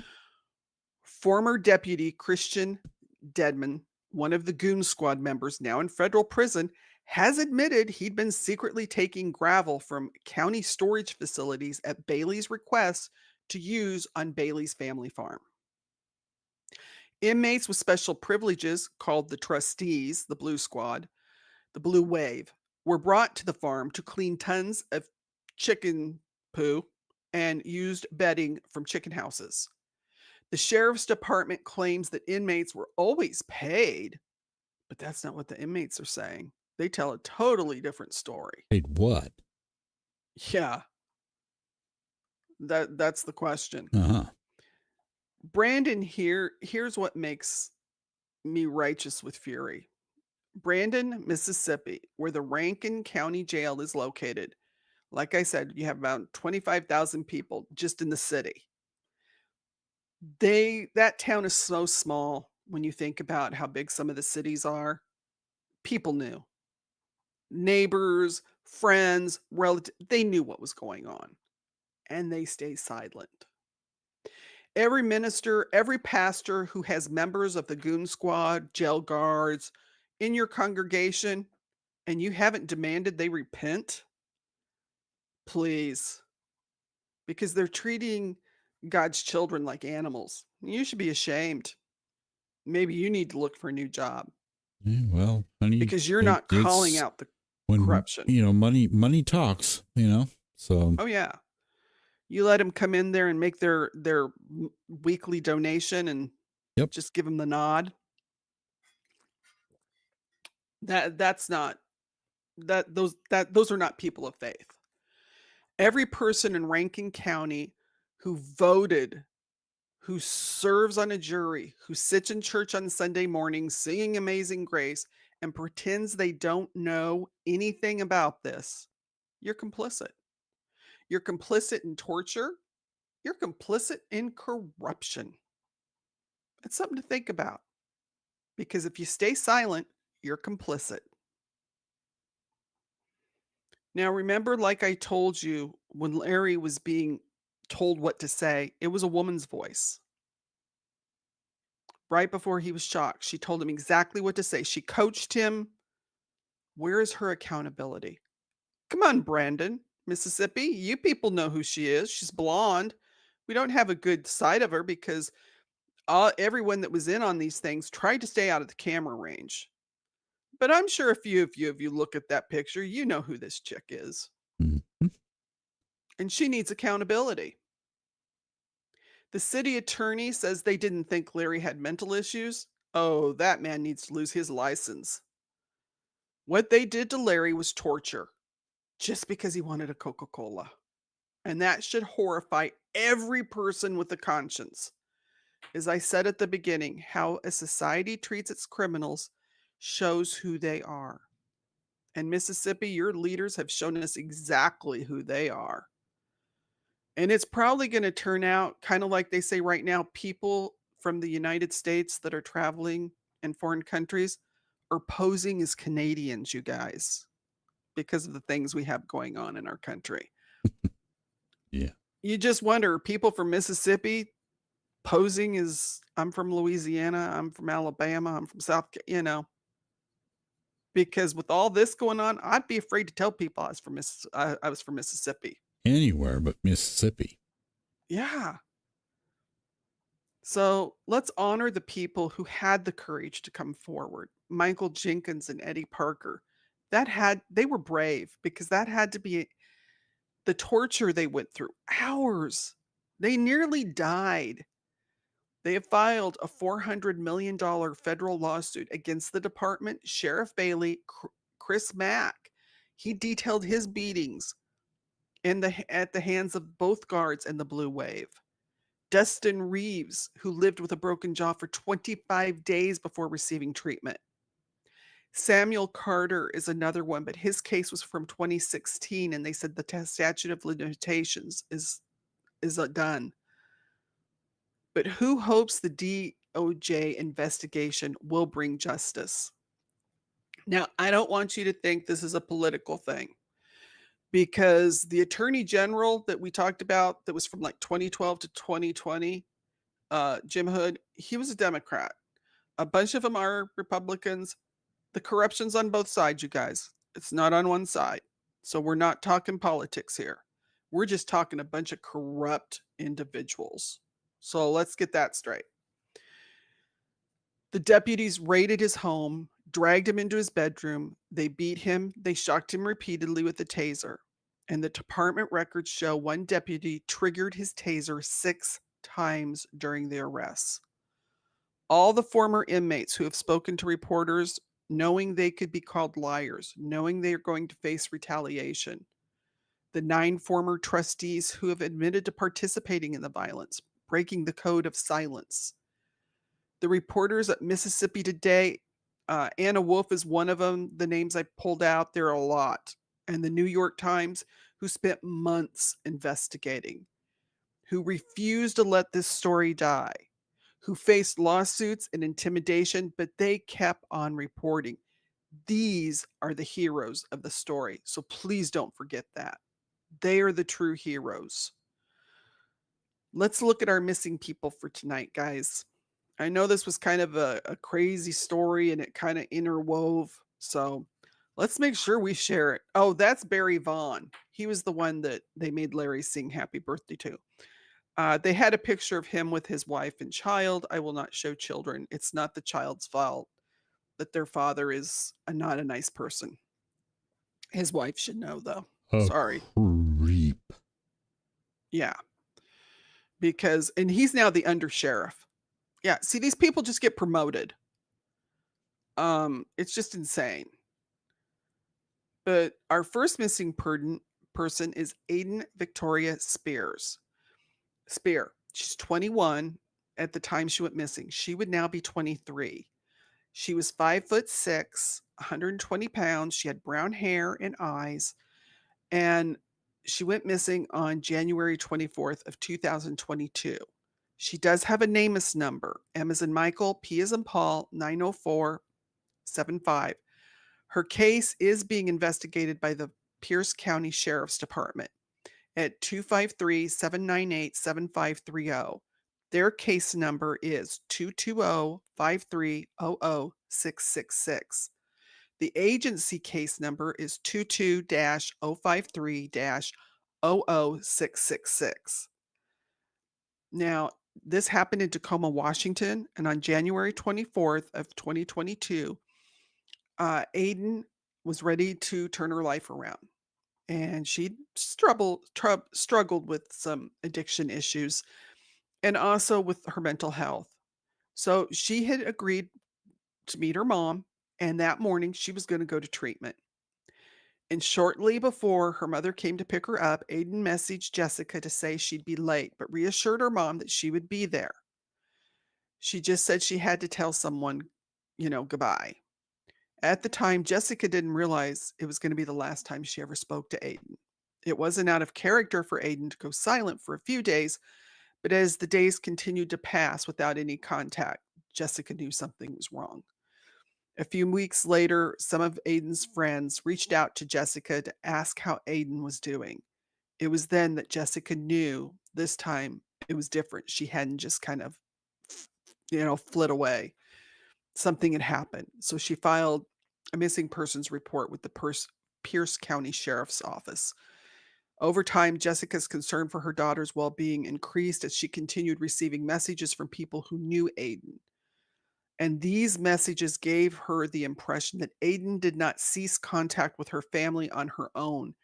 Former Deputy Christian Dedman, one of the Goon Squad members now in federal prison, has admitted he'd been secretly taking gravel from county storage facilities at Bailey's request to use on Bailey's family farm. Inmates with special privileges, called the trustees, the Blue Squad, the Blue Wave, were brought to the farm to clean tons of chicken poo and used bedding from chicken houses. The sheriff's department claims that inmates were always paid, but that's not what the inmates are saying. They tell a totally different story. Paid what? Yeah. That's the question. Uh-huh. Brandon, here's what makes me righteous with fury. Brandon, Mississippi, where the Rankin County Jail is located. Like I said, you have about 25,000 people just in the city. That town is so small when you think about how big some of the cities are. People knew. Neighbors, friends, relatives, they knew what was going on. And they stayed silent. Every minister, every pastor who has members of the Goon Squad, jail guards in your congregation, and you haven't demanded they repent, please, because they're treating God's children like animals. You should be ashamed. Maybe you need to look for a new job Yeah, well, honey, because you're not calling it's out the when corruption. money talks. So Oh yeah, you let them come in there and make their weekly donation and yep. just give them the nod. That's not those are not people of faith. Every person in Rankin County who voted, who serves on a jury, who sits in church on Sunday mornings singing Amazing Grace and pretends they don't know anything about this, you're complicit. You're complicit in torture. You're complicit in corruption. It's something to think about because if you stay silent, you're complicit. Now, remember, like I told you, when Larry was being told what to say, it was a woman's voice. Right before he was shocked, she told him exactly what to say. She coached him. Where is her accountability? Come on, Brandon, Mississippi. You people know who she is. She's blonde. We don't have a good sight of her because everyone that was in on these things tried to stay out of the camera range. But I'm sure if you look at that picture, you know who this chick is. Mhm. And she needs accountability. The city attorney says they didn't think Larry had mental issues. Oh, that man needs to lose his license. What they did to Larry was torture just because he wanted a Coca-Cola. And that should horrify every person with a conscience. As I said at the beginning, how a society treats its criminals shows who they are. And Mississippi, your leaders have shown us exactly who they are. And it's probably going to turn out kind of like they say right now, people from the United States that are traveling in foreign countries are posing as Canadians, you guys, because of the things we have going on in our country. Yeah. You just wonder, people from Mississippi posing as I'm from Louisiana, I'm from Alabama, I'm from because with all this going on, I'd be afraid to tell people I was from Mississippi. Anywhere but Mississippi. Yeah. So let's honor the people who had the courage to come forward. Michael Jenkins and Eddie Parker. They were brave because that had to be the torture they went through. Hours. They nearly died. They have filed a $400 million federal lawsuit against the department. Sheriff Bailey, Chris Mack, he detailed his beatings at the hands of both guards and the Blue Wave. Dustin Reeves, who lived with a broken jaw for 25 days before receiving treatment. Samuel Carter is another one, but his case was from 2016, and they said the statute of limitations is done. But who hopes the DOJ investigation will bring justice? Now, I don't want you to think this is a political thing because the attorney general that we talked about that was from like 2012 to 2020, Jim Hood, he was a Democrat. A bunch of them are Republicans. The corruption's on both sides, you guys. It's not on one side. So we're not talking politics here. We're just talking a bunch of corrupt individuals. So let's get that straight. The deputies raided his home, dragged him into his bedroom. They beat him. They shocked him repeatedly with a taser. And the department records show one deputy triggered his taser 6 times during the arrests. All the former inmates who have spoken to reporters, knowing they could be called liars, knowing they are going to face retaliation. The 9 former trustees who have admitted to participating in the violence, breaking the code of silence. The reporters at Mississippi Today, Anna Wolf is one of them. The names I pulled out, there are a lot. And the New York Times, who spent months investigating, who refused to let this story die, who faced lawsuits and intimidation, but they kept on reporting. These are the heroes of the story. So please don't forget that. They are the true heroes. Let's look at our missing people for tonight, guys. I know this was kind of a crazy story and it kind of interwove. So let's make sure we share it. Oh, that's Barry Vaughn. He was the one that they made Larry sing happy birthday to. They had a picture of him with his wife and child. I will not show children. It's not the child's fault that their father is not a nice person. His wife should know, though. Sorry. Creep. Yeah. And he's now the undersheriff. Yeah. See, these people just get promoted. It's just insane. But our first missing person is Aiden Victoria Spears. She's 21 at the time she went missing. She would now be 23. She was 5'6", 120 pounds. She had brown hair and eyes, and she went missing on January 24th of 2022. She does have a NAMUS number, M as in Michael, P as in Paul, 90475. Her case is being investigated by the Pierce County Sheriff's Department at 253-798-7530. Their case number is 220-5300666. The agency case number is 22-053-00666. Now, this happened in Tacoma, Washington, and on January 24th of 2022, Aiden was ready to turn her life around. And she struggled with some addiction issues and also with her mental health. So she had agreed to meet her mom, and that morning she was going to go to treatment. And shortly before her mother came to pick her up, Aiden messaged Jessica to say she'd be late, but reassured her mom that she would be there. She just said she had to tell someone, goodbye. At the time, Jessica didn't realize it was going to be the last time she ever spoke to Aiden. It wasn't out of character for Aiden to go silent for a few days, but as the days continued to pass without any contact, Jessica knew something was wrong. A few weeks later, some of Aiden's friends reached out to Jessica to ask how Aiden was doing. It was then that Jessica knew this time it was different. She hadn't just kind of, fled away. Something had happened. So she filed a missing persons report with the Pierce County Sheriff's Office. Over time, Jessica's concern for her daughter's well-being increased as she continued receiving messages from people who knew Aiden. And these messages gave her the impression that Aiden did not cease contact with her family on her own,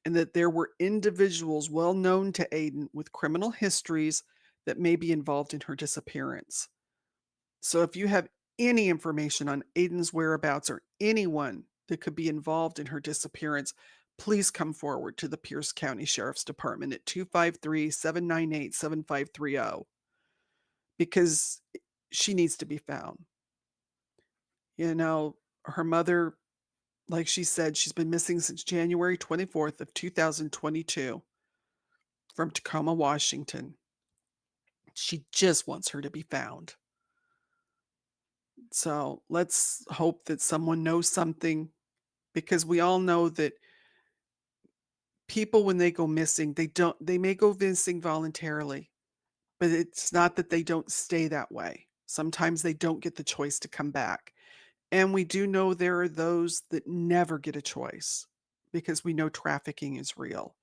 and that there were individuals well known to Aiden with criminal histories that may be involved in her disappearance. So if you have any information on Aiden's whereabouts or anyone that could be involved in her disappearance, please come forward to the Pierce County Sheriff's Department at 253-798-7530 because she needs to be found. Her mother, like she said, she's been missing since January 24th of 2022 from Tacoma, Washington. She just wants her to be found. So let's hope that someone knows something, because we all know that people, when they go missing, they may go missing voluntarily, but it's not that they don't stay that way. Sometimes they don't get the choice to come back. And we do know there are those that never get a choice because we know trafficking is real.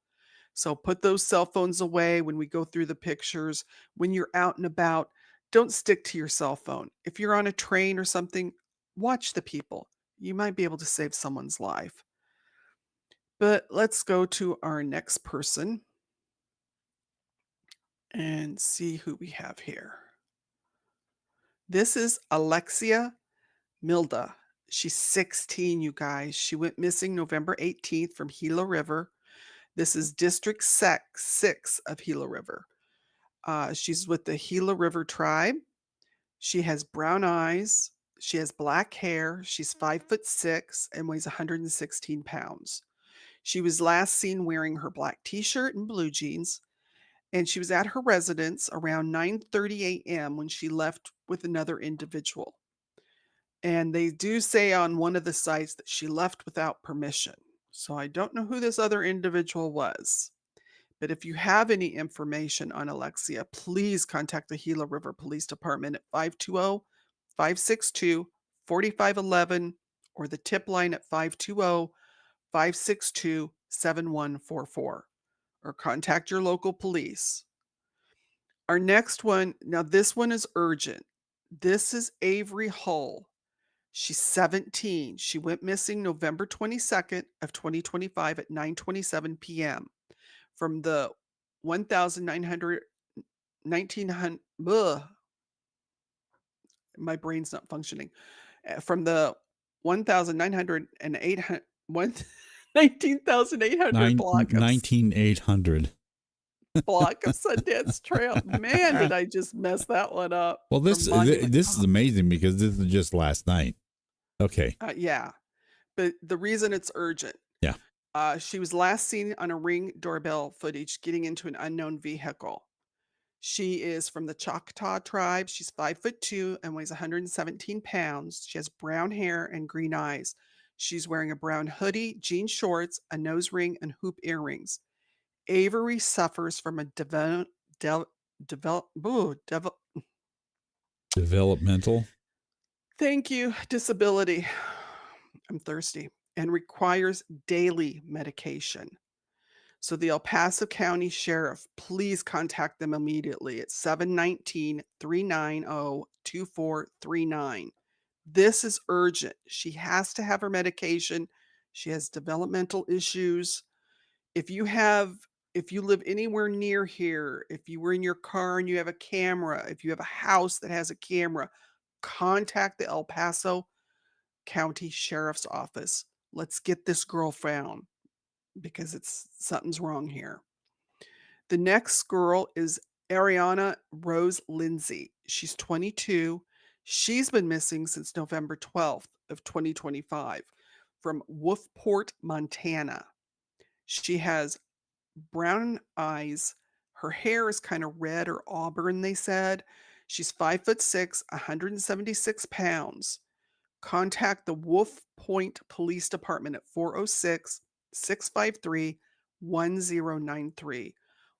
So put those cell phones away when we go through the pictures. When you're out and about, don't stick to your cell phone. If you're on a train or something, watch the people. You might be able to save someone's life. But let's go to our next person and see who we have here. This is Alexia Milda. She's 16, you guys. She went missing November 18th from Gila River. This is District 6 of Gila River. She's with the Gila River tribe. She has brown eyes. She has black hair. She's 5'6" and weighs 116 pounds. She was last seen wearing her black t-shirt and blue jeans, and she was at her residence around 9:30 a.m. when she left with another individual. And they do say on one of the sites that she left without permission. So I don't know who this other individual was. But if you have any information on Alexia, please contact the Gila River Police Department at 520-562-4511 or the tip line at 520-562-7144 or contact your local police. Our next one, now this one is urgent. This is Avery Hull. She's 17. She went missing November 22nd of 2025 at 9:27 p.m. from the 1900 my brain's not functioning. From the 19,800 19,800 block of 19,800. block of Sundance Trail. Man, did I just mess that one up. Well, this is amazing because this is just last night. Okay. Yeah. But the reason it's urgent. Yeah. She was last seen on a Ring doorbell footage getting into an unknown vehicle. She is from the Choctaw tribe. She's 5'2" and weighs 117 pounds. She has brown hair and green eyes. She's wearing a brown hoodie, jean shorts, a nose ring, and hoop earrings. Avery suffers from a developmental. Thank you, disability. I'm thirsty. And requires daily medication. So the El Paso County Sheriff, please contact them immediately at 719-390-2439. This is urgent. She has to have her medication. She has developmental issues. If you live anywhere near here, if you were in your car and you have a camera, if you have a house that has a camera, contact the El Paso County Sheriff's Office. Let's get this girl found because something's wrong here. The next girl is Ariana Rose Lindsay. She's 22. She's been missing since November 12th of 2025 from Wolfport, Montana. She has brown eyes. Her hair is kind of red or auburn, they said. She's 5'6", 176 pounds. Contact the Wolf Point Police Department at 406-653-1093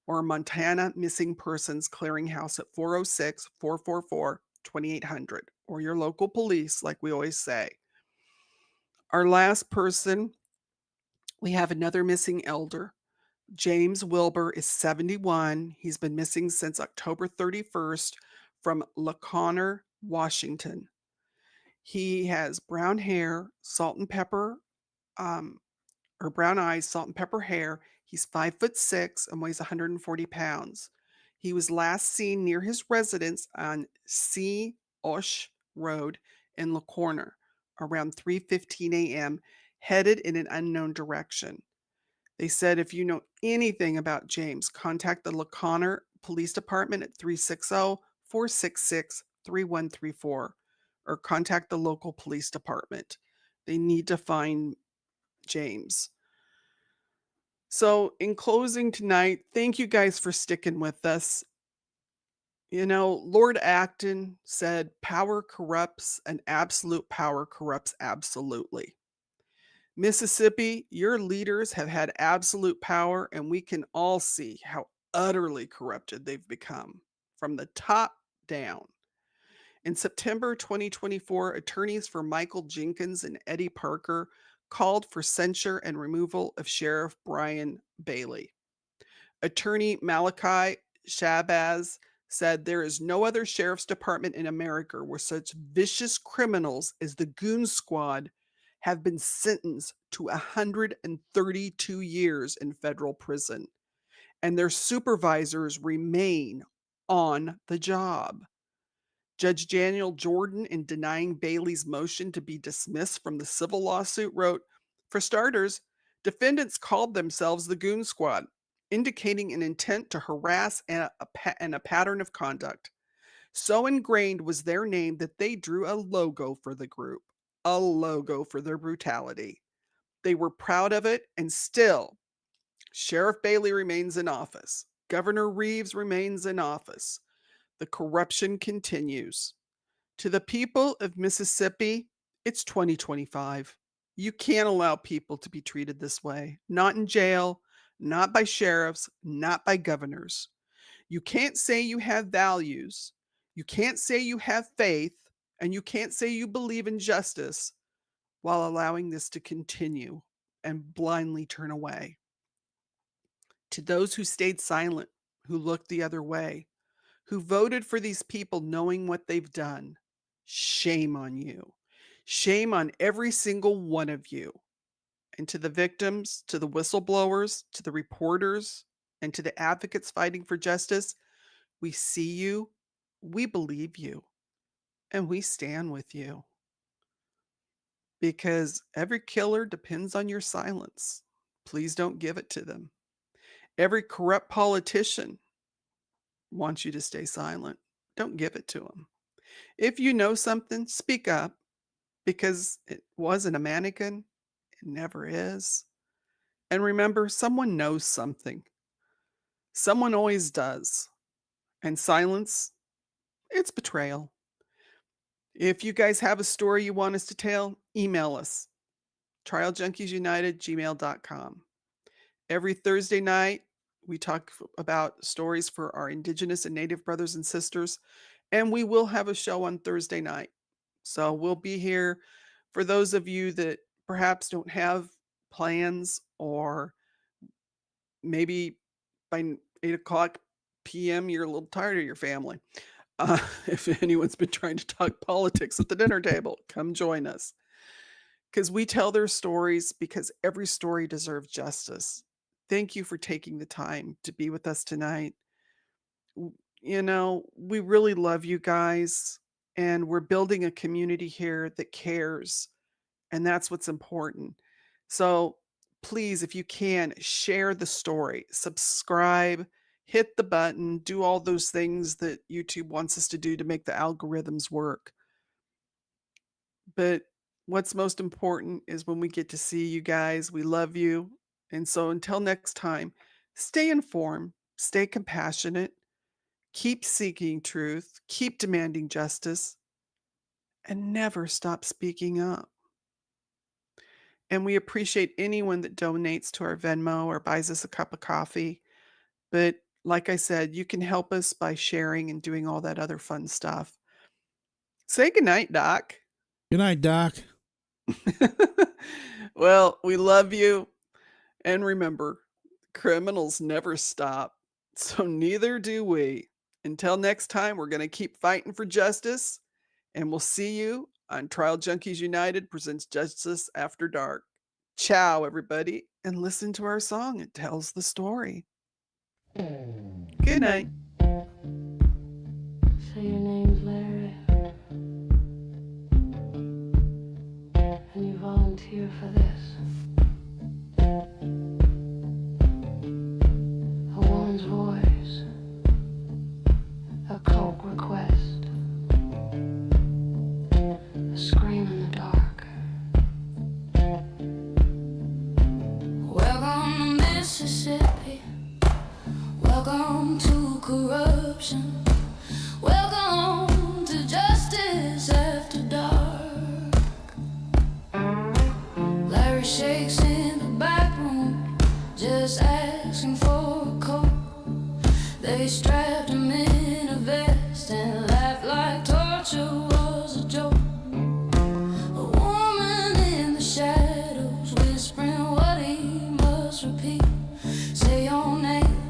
or Montana Missing Persons Clearinghouse at 406-444-2800 or your local police, like we always say. Our last person, we have another missing elder. James Wilbur is 71. He's been missing since October 31st from Lacoste, Washington. He has brown hair, salt and pepper, or brown eyes, salt and pepper hair. He's 5'6" and weighs 140 pounds. He was last seen near his residence on C. Osh Road in LaCorner around 3:15 a.m., headed in an unknown direction. They said if you know anything about James, contact the Lacoste Police Department at 360-466-3134 or contact the local police department. They need to find James. So in closing tonight, thank you guys for sticking with us. You know, Lord Acton said, power corrupts and absolute power corrupts absolutely. Mississippi, your leaders have had absolute power, and we can all see how utterly corrupted they've become from the top down. In September 2024, attorneys for Michael Jenkins and Eddie Parker called for censure and removal of Sheriff Brian Bailey. Attorney Malachi Shabazz said there is no other sheriff's department in America where such vicious criminals as the Goon Squad have been sentenced to 132 years in federal prison, and their supervisors remain on the job. Judge Daniel Jordan, in denying Bailey's motion to be dismissed from the civil lawsuit, wrote, for starters, defendants called themselves the Goon Squad, indicating an intent to harass and a pattern of conduct. So ingrained was their name that they drew a logo for the group, a logo for their brutality. They were proud of it, and still, Sheriff Bailey remains in office. Governor Reeves remains in office. The corruption continues. To the people of Mississippi, it's 2025. You can't allow people to be treated this way. Not in jail, not by sheriffs, not by governors. You can't say you have values, you can't say you have faith, and you can't say you believe in justice while allowing this to continue and blindly turn away. To those who stayed silent, who looked the other way, who voted for these people knowing what they've done, shame on you. Shame on every single one of you. And to the victims, to the whistleblowers, to the reporters, and to the advocates fighting for justice, we see you, we believe you, and we stand with you. Because every killer depends on your silence. Please don't give it to them. Every corrupt politician wants you to stay silent. Don't give it to them. If you know something, speak up, because it wasn't a mannequin. It never is. And remember, someone knows something. Someone always does. And silence, it's betrayal. If you guys have a story you want us to tell, email us. trialjunkiesunited@gmail.com. Every Thursday night, we talk about stories for our Indigenous and Native brothers and sisters, and we will have a show on Thursday night. So we'll be here for those of you that perhaps don't have plans, or maybe by 8 o'clock p.m. you're a little tired of your family. If anyone's been trying to talk politics at the dinner table, come join us. Because we tell their stories, because every story deserves justice. Thank you for taking the time to be with us tonight. You know, we really love you guys, and we're building a community here that cares, and that's what's important. So please, if you can, share the story, subscribe, hit the button, do all those things that YouTube wants us to do to make the algorithms work. But what's most important is when we get to see you guys. We love you. And so until next time, stay informed, stay compassionate, keep seeking truth, keep demanding justice, and never stop speaking up. And we appreciate anyone that donates to our Venmo or buys us a cup of coffee. But like I said, you can help us by sharing and doing all that other fun stuff. Say goodnight, Doc. Good night, Doc. Well, we love you. And remember, criminals never stop. So neither do we. Until next time, we're going to keep fighting for justice. And we'll see you on Trial Junkies United Presents Justice After Dark. Ciao, everybody. And listen to our song. It tells the story. Good night. Say your name's Larry, and you volunteer for this. A woman's voice, a coke request, a scream in the dark. Welcome to Mississippi. Welcome to corruption. Welcome to justice after dark. Larry shakes in the back room, just asking for a coat. They strapped him in a vest and laughed like torture was a joke. A woman in the shadows whispering what he must repeat. Say your name,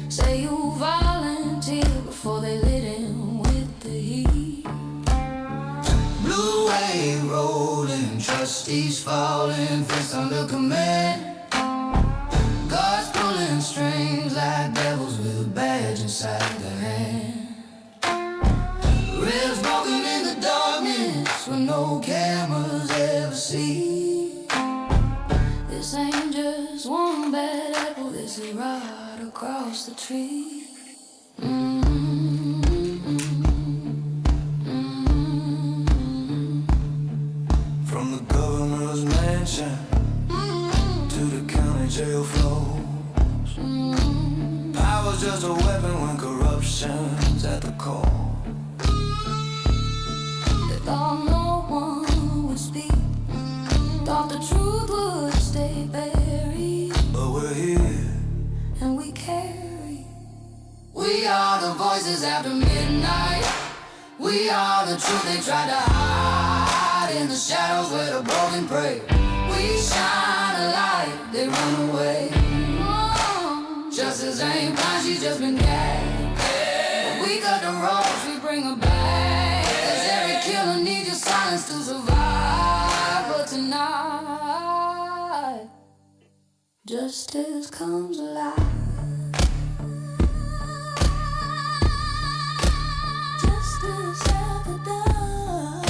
say you volunteer, before they lit him with the heat. Blue wave rolling, trustees falling, fists under command. Guards pulling strings like devils with a badge inside their hand. Ribs broken in the darkness where no cameras ever see. This ain't just one bad apple, this is right across the tree. From the governor's mansion to the county jail floors. Power's just a weapon when corruption's at the core. They thought no one would speak, thought the truth would stay buried. But we're here, voices after midnight. We are the truth they try to hide in the shadows where the broken pray. We shine a light, they run away. Justice ain't blind, she's just been gagged. But we cut the ropes, we bring her back. 'Cause every killer needs your silence to survive. But tonight, justice comes alive. Justice after dark.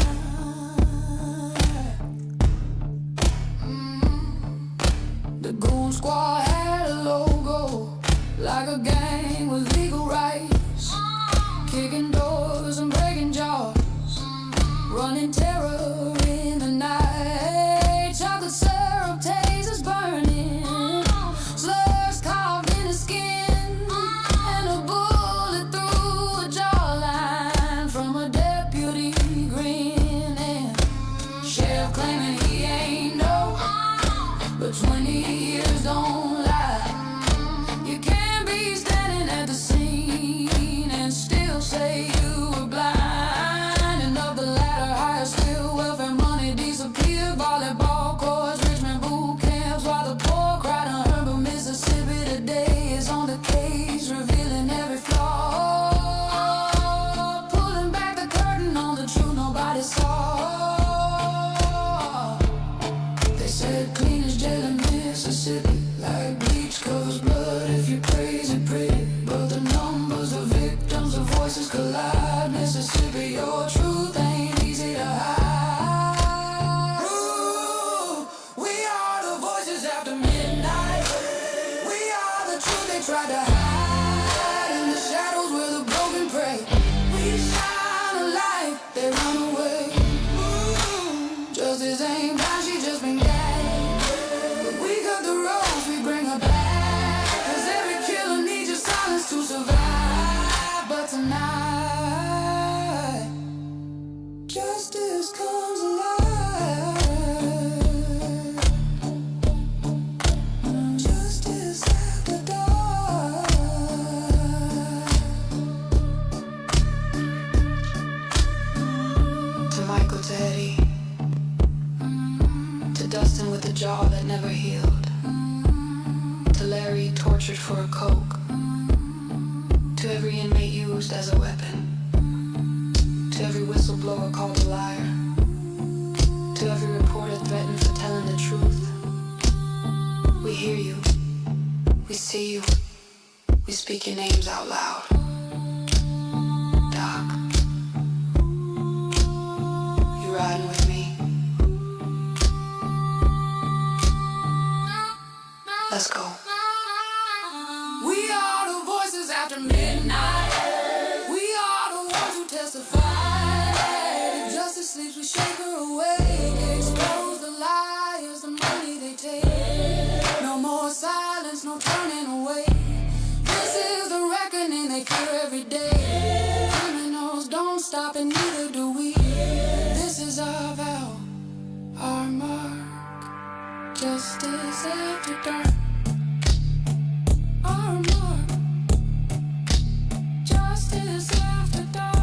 The Goon Squad had a logo, like a gang with legal rights, kicking doors and breaking jaws, running terror in the night. Chocolate syrup tastes burning, slurs carved in his skin, and a bullet through a jawline from a deputy grinning. Sheriff claiming he ain't no, but 20 years don't lie. You can't be standing at the scene and still say you were blind. And up the ladder, higher still, welfare money disappeared. Volleyball courts, Richmond boot camps, while the poor cried unheard. Mississippi today is on the case, revealing every flaw, pulling back the curtain on the truth nobody saw. They said cleanest jail in Mississippi, like bleach covers blood if you crazy pretty. But the numbers of victims, the voices collide. Mississippi, your truth ain't easy to hide. Ooh, we are the voices after midnight. We are the truth they tried to hide in the shadows where the broken pray. We shine a light, they run away. Justice ain't blind, she just been gagged. But we cut the ropes, we bring her back. 'Cause every killer needs your silence to survive. But tonight, justice comes alive. Justice after dark. To Michael, to Eddie, to Dustin with the jaw that never healed, to Larry tortured for a coke, to every inmate used as a weapon, to every whistleblower called a liar, to every reporter threatened for telling the truth. We hear you, we see you, we speak your names out loud. Doc, you riding with me? Let's go. We are the voices after midnight. We are the ones who testify. If justice sleeps, we shake her awake. Expose the liars, the money they take. No more silence, no turning away. This is the reckoning they fear every day. Criminals don't stop and neither do we. This is our vow, our mark. Justice after dark. Our mark. Justice after dark.